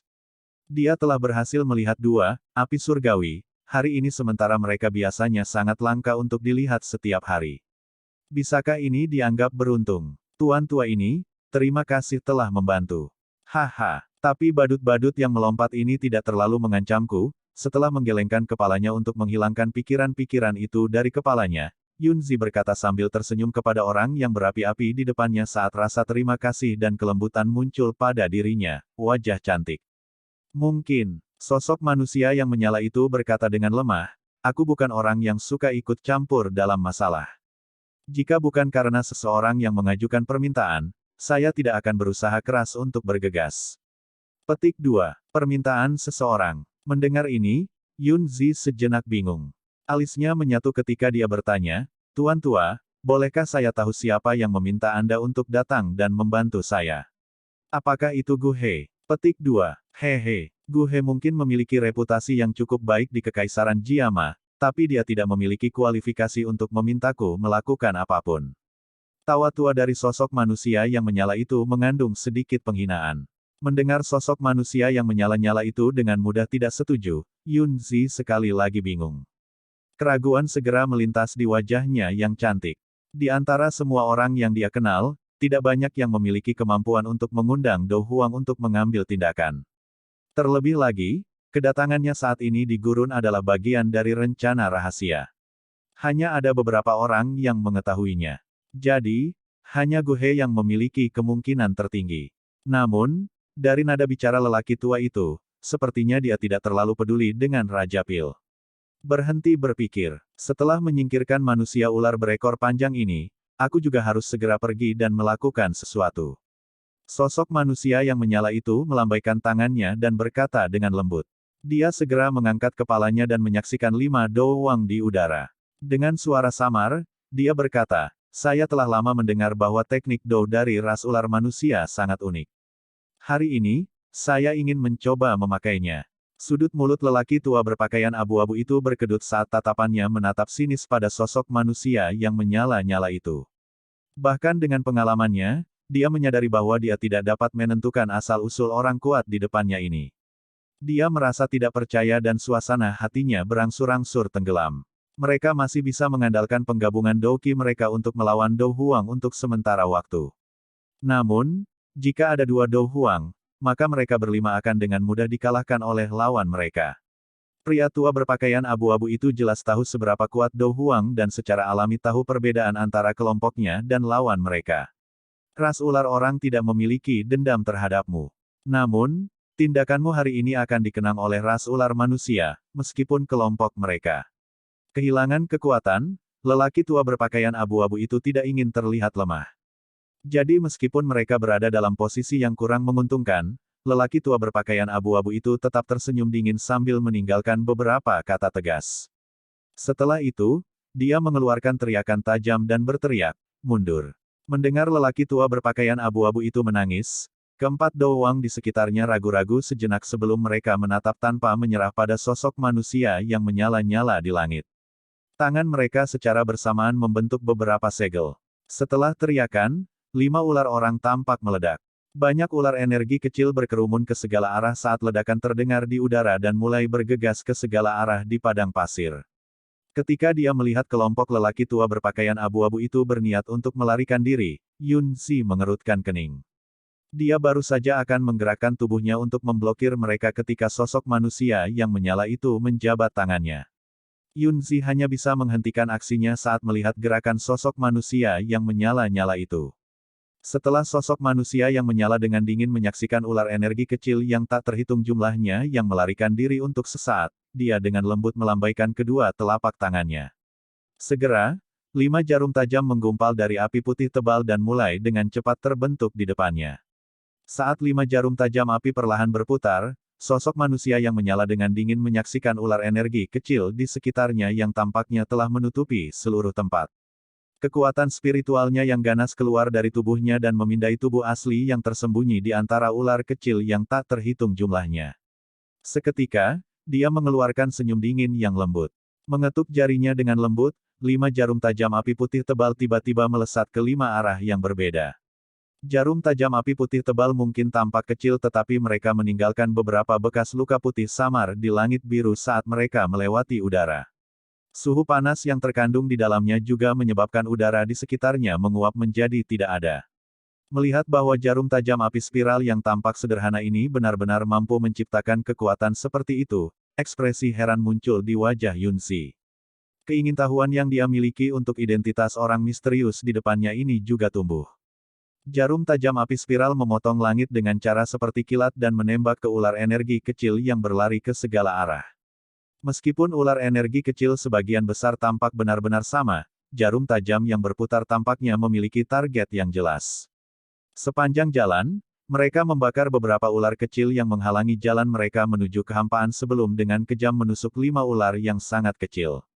Dia telah berhasil melihat dua api surgawi, hari ini sementara mereka biasanya sangat langka untuk dilihat setiap hari. Bisakah ini dianggap beruntung? Tuan tua ini, terima kasih telah membantu. Haha, tapi badut-badut yang melompat ini tidak terlalu mengancamku. Setelah menggelengkan kepalanya untuk menghilangkan pikiran-pikiran itu dari kepalanya, Yunzi berkata sambil tersenyum kepada orang yang berapi-api di depannya saat rasa terima kasih dan kelembutan muncul pada dirinya. Wajah cantik. Mungkin, sosok manusia yang menyala itu berkata dengan lemah, aku bukan orang yang suka ikut campur dalam masalah. Jika bukan karena seseorang yang mengajukan permintaan, saya tidak akan berusaha keras untuk bergegas. Petik 2. Permintaan seseorang. Mendengar ini, Yunzi sejenak bingung. Alisnya menyatu ketika dia bertanya, Tuan tua, bolehkah saya tahu siapa yang meminta Anda untuk datang dan membantu saya? Apakah itu Gu He? Petik 2. Hehe, Gu He mungkin memiliki reputasi yang cukup baik di Kekaisaran Jiama, tapi dia tidak memiliki kualifikasi untuk memintaku melakukan apapun. Tawa tua dari sosok manusia yang menyala itu mengandung sedikit penghinaan. Mendengar sosok manusia yang menyala-nyala itu dengan mudah tidak setuju, Yunzi sekali lagi bingung. Keraguan segera melintas di wajahnya yang cantik. Di antara semua orang yang dia kenal, tidak banyak yang memiliki kemampuan untuk mengundang Dou Huang untuk mengambil tindakan. Terlebih lagi, kedatangannya saat ini di gurun adalah bagian dari rencana rahasia. Hanya ada beberapa orang yang mengetahuinya. Jadi, hanya Gu He yang memiliki kemungkinan tertinggi. Namun, dari nada bicara lelaki tua itu, sepertinya dia tidak terlalu peduli dengan Raja Pil. Berhenti berpikir, setelah menyingkirkan manusia ular berekor panjang ini, aku juga harus segera pergi dan melakukan sesuatu. Sosok manusia yang menyala itu melambaikan tangannya dan berkata dengan lembut. Dia segera mengangkat kepalanya dan menyaksikan 5 Dou Wang di udara. Dengan suara samar, dia berkata, saya telah lama mendengar bahwa teknik Dou dari ras ular manusia sangat unik. Hari ini, saya ingin mencoba memakainya. Sudut mulut lelaki tua berpakaian abu-abu itu berkedut saat tatapannya menatap sinis pada sosok manusia yang menyala-nyala itu. Bahkan dengan pengalamannya, dia menyadari bahwa dia tidak dapat menentukan asal-usul orang kuat di depannya ini. Dia merasa tidak percaya dan suasana hatinya berangsur-angsur tenggelam. Mereka masih bisa mengandalkan penggabungan Douqi mereka untuk melawan Dou Huang untuk sementara waktu. Namun, jika ada 2 Dou Huang, maka mereka berlima akan dengan mudah dikalahkan oleh lawan mereka. Pria tua berpakaian abu-abu itu jelas tahu seberapa kuat Dou Huang dan secara alami tahu perbedaan antara kelompoknya dan lawan mereka. Ras ular orang tidak memiliki dendam terhadapmu. Namun, tindakanmu hari ini akan dikenang oleh ras ular manusia, meskipun kelompok mereka. Kehilangan kekuatan, lelaki tua berpakaian abu-abu itu tidak ingin terlihat lemah. Jadi meskipun mereka berada dalam posisi yang kurang menguntungkan, lelaki tua berpakaian abu-abu itu tetap tersenyum dingin sambil meninggalkan beberapa kata tegas. Setelah itu, dia mengeluarkan teriakan tajam dan berteriak, mundur. Mendengar lelaki tua berpakaian abu-abu itu menangis, keempat Dou Wang di sekitarnya ragu-ragu sejenak sebelum mereka menatap tanpa menyerah pada sosok manusia yang menyala-nyala di langit. Tangan mereka secara bersamaan membentuk beberapa segel. Setelah teriakan, 5 ular orang tampak meledak. Banyak ular energi kecil berkerumun ke segala arah saat ledakan terdengar di udara dan mulai bergegas ke segala arah di padang pasir. Ketika dia melihat kelompok lelaki tua berpakaian abu-abu itu berniat untuk melarikan diri, Yunzi mengerutkan kening. Dia baru saja akan menggerakkan tubuhnya untuk memblokir mereka ketika sosok manusia yang menyala itu menjabat tangannya. Yunzi hanya bisa menghentikan aksinya saat melihat gerakan sosok manusia yang menyala-nyala itu. Setelah sosok manusia yang menyala dengan dingin menyaksikan ular energi kecil yang tak terhitung jumlahnya yang melarikan diri untuk sesaat, dia dengan lembut melambaikan kedua telapak tangannya. Segera, 5 jarum tajam menggumpal dari api putih tebal dan mulai dengan cepat terbentuk di depannya. Saat 5 jarum tajam api perlahan berputar, sosok manusia yang menyala dengan dingin menyaksikan ular energi kecil di sekitarnya yang tampaknya telah menutupi seluruh tempat. Kekuatan spiritualnya yang ganas keluar dari tubuhnya dan memindai tubuh asli yang tersembunyi di antara ular kecil yang tak terhitung jumlahnya. Seketika, dia mengeluarkan senyum dingin yang lembut. Mengetuk jarinya dengan lembut, 5 jarum tajam api putih tebal tiba-tiba melesat ke 5 arah yang berbeda. Jarum tajam api putih tebal mungkin tampak kecil tetapi mereka meninggalkan beberapa bekas luka putih samar di langit biru saat mereka melewati udara. Suhu panas yang terkandung di dalamnya juga menyebabkan udara di sekitarnya menguap menjadi tidak ada. Melihat bahwa jarum tajam api spiral yang tampak sederhana ini benar-benar mampu menciptakan kekuatan seperti itu, ekspresi heran muncul di wajah Yunzi. Keingintahuan yang dia miliki untuk identitas orang misterius di depannya ini juga tumbuh. Jarum tajam api spiral memotong langit dengan cara seperti kilat dan menembak ke ular energi kecil yang berlari ke segala arah. Meskipun ular energi kecil sebagian besar tampak benar-benar sama, jarum tajam yang berputar tampaknya memiliki target yang jelas. Sepanjang jalan, mereka membakar beberapa ular kecil yang menghalangi jalan mereka menuju kehampaan sebelum dengan kejam menusuk 5 ular yang sangat kecil.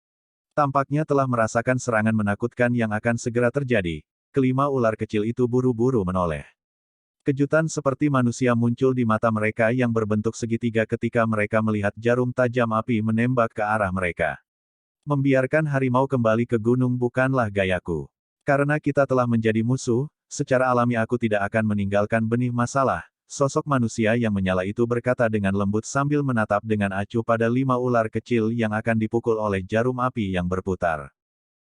Tampaknya telah merasakan serangan menakutkan yang akan segera terjadi. Kelima ular kecil itu buru-buru menoleh. Kejutan seperti manusia muncul di mata mereka yang berbentuk segitiga ketika mereka melihat jarum tajam api menembak ke arah mereka. Membiarkan harimau kembali ke gunung bukanlah gayaku. Karena kita telah menjadi musuh, secara alami aku tidak akan meninggalkan benih masalah. Sosok manusia yang menyala itu berkata dengan lembut sambil menatap dengan acuh pada 5 ular kecil yang akan dipukul oleh jarum api yang berputar.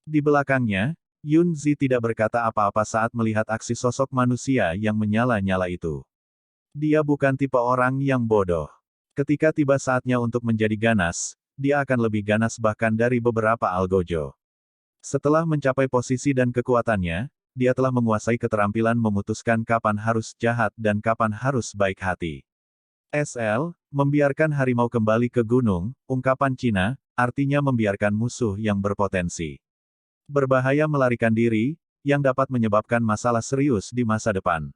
Di belakangnya, Yunzi tidak berkata apa-apa saat melihat aksi sosok manusia yang menyala-nyala itu. Dia bukan tipe orang yang bodoh. Ketika tiba saatnya untuk menjadi ganas, dia akan lebih ganas bahkan dari beberapa algojo. Setelah mencapai posisi dan kekuatannya, dia telah menguasai keterampilan memutuskan kapan harus jahat dan kapan harus baik hati. SL, membiarkan harimau kembali ke gunung, ungkapan Cina, artinya membiarkan musuh yang berpotensi berbahaya melarikan diri, yang dapat menyebabkan masalah serius di masa depan.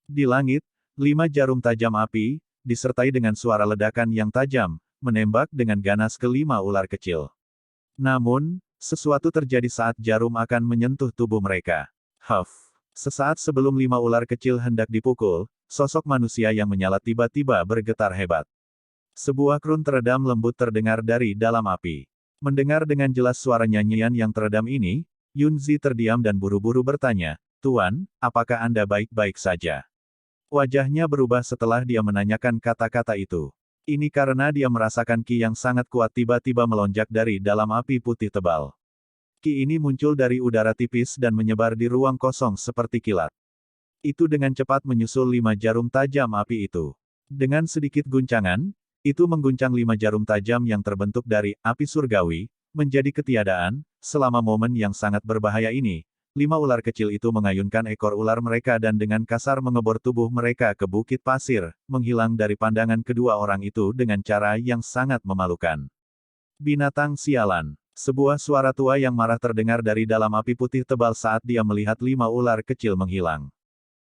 Di langit, 5 jarum tajam api, disertai dengan suara ledakan yang tajam, menembak dengan ganas ke 5 ular kecil. Namun, sesuatu terjadi saat jarum akan menyentuh tubuh mereka. Huff. Sesaat sebelum 5 ular kecil hendak dipukul, sosok manusia yang menyala tiba-tiba bergetar hebat. Sebuah krun teredam lembut terdengar dari dalam api. Mendengar dengan jelas suara nyanyian yang teredam ini, Yunzi terdiam dan buru-buru bertanya, "Tuan, apakah Anda baik-baik saja?" Wajahnya berubah setelah dia menanyakan kata-kata itu. Ini karena dia merasakan ki yang sangat kuat tiba-tiba melonjak dari dalam api putih tebal. Ki ini muncul dari udara tipis dan menyebar di ruang kosong seperti kilat. Itu dengan cepat menyusul 5 jarum tajam api itu. Dengan sedikit guncangan, itu mengguncang 5 jarum tajam yang terbentuk dari api surgawi, menjadi ketiadaan. Selama momen yang sangat berbahaya ini, 5 ular kecil itu mengayunkan ekor ular mereka dan dengan kasar mengebor tubuh mereka ke bukit pasir, menghilang dari pandangan kedua orang itu dengan cara yang sangat memalukan. Binatang sialan. Sebuah suara tua yang marah terdengar dari dalam api putih tebal saat dia melihat 5 ular kecil menghilang.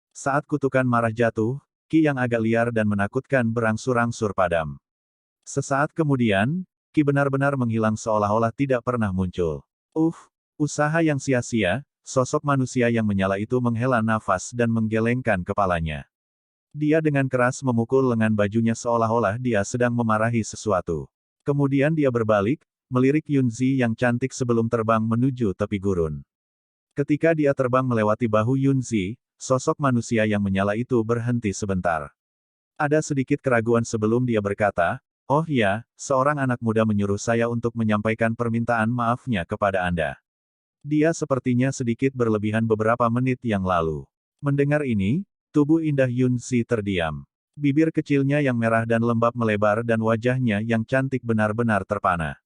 Saat kutukan marah jatuh, ki yang agak liar dan menakutkan berangsur-angsur padam. Sesaat kemudian, ki benar-benar menghilang seolah-olah tidak pernah muncul. Usaha yang sia-sia, sosok manusia yang menyala itu menghela nafas dan menggelengkan kepalanya. Dia dengan keras memukul lengan bajunya seolah-olah dia sedang memarahi sesuatu. Kemudian dia berbalik, melirik Yunzi yang cantik sebelum terbang menuju tepi gurun. Ketika dia terbang melewati bahu Yunzi, sosok manusia yang menyala itu berhenti sebentar. Ada sedikit keraguan sebelum dia berkata, "Oh ya, seorang anak muda menyuruh saya untuk menyampaikan permintaan maafnya kepada Anda." Dia sepertinya sedikit berlebihan beberapa menit yang lalu. Mendengar ini, tubuh indah Yunzi terdiam. Bibir kecilnya yang merah dan lembab melebar dan wajahnya yang cantik benar-benar terpana.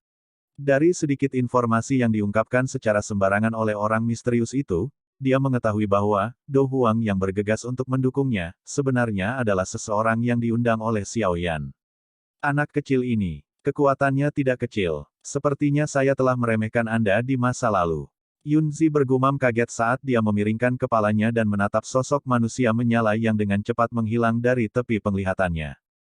Dari sedikit informasi yang diungkapkan secara sembarangan oleh orang misterius itu, dia mengetahui bahwa Do Huang yang bergegas untuk mendukungnya, sebenarnya adalah seseorang yang diundang oleh Xiao Yan. Anak kecil ini, kekuatannya tidak kecil. Sepertinya saya telah meremehkan Anda di masa lalu. Yunzi bergumam kaget saat dia memiringkan kepalanya dan menatap sosok manusia menyala yang dengan cepat menghilang dari tepi penglihatannya.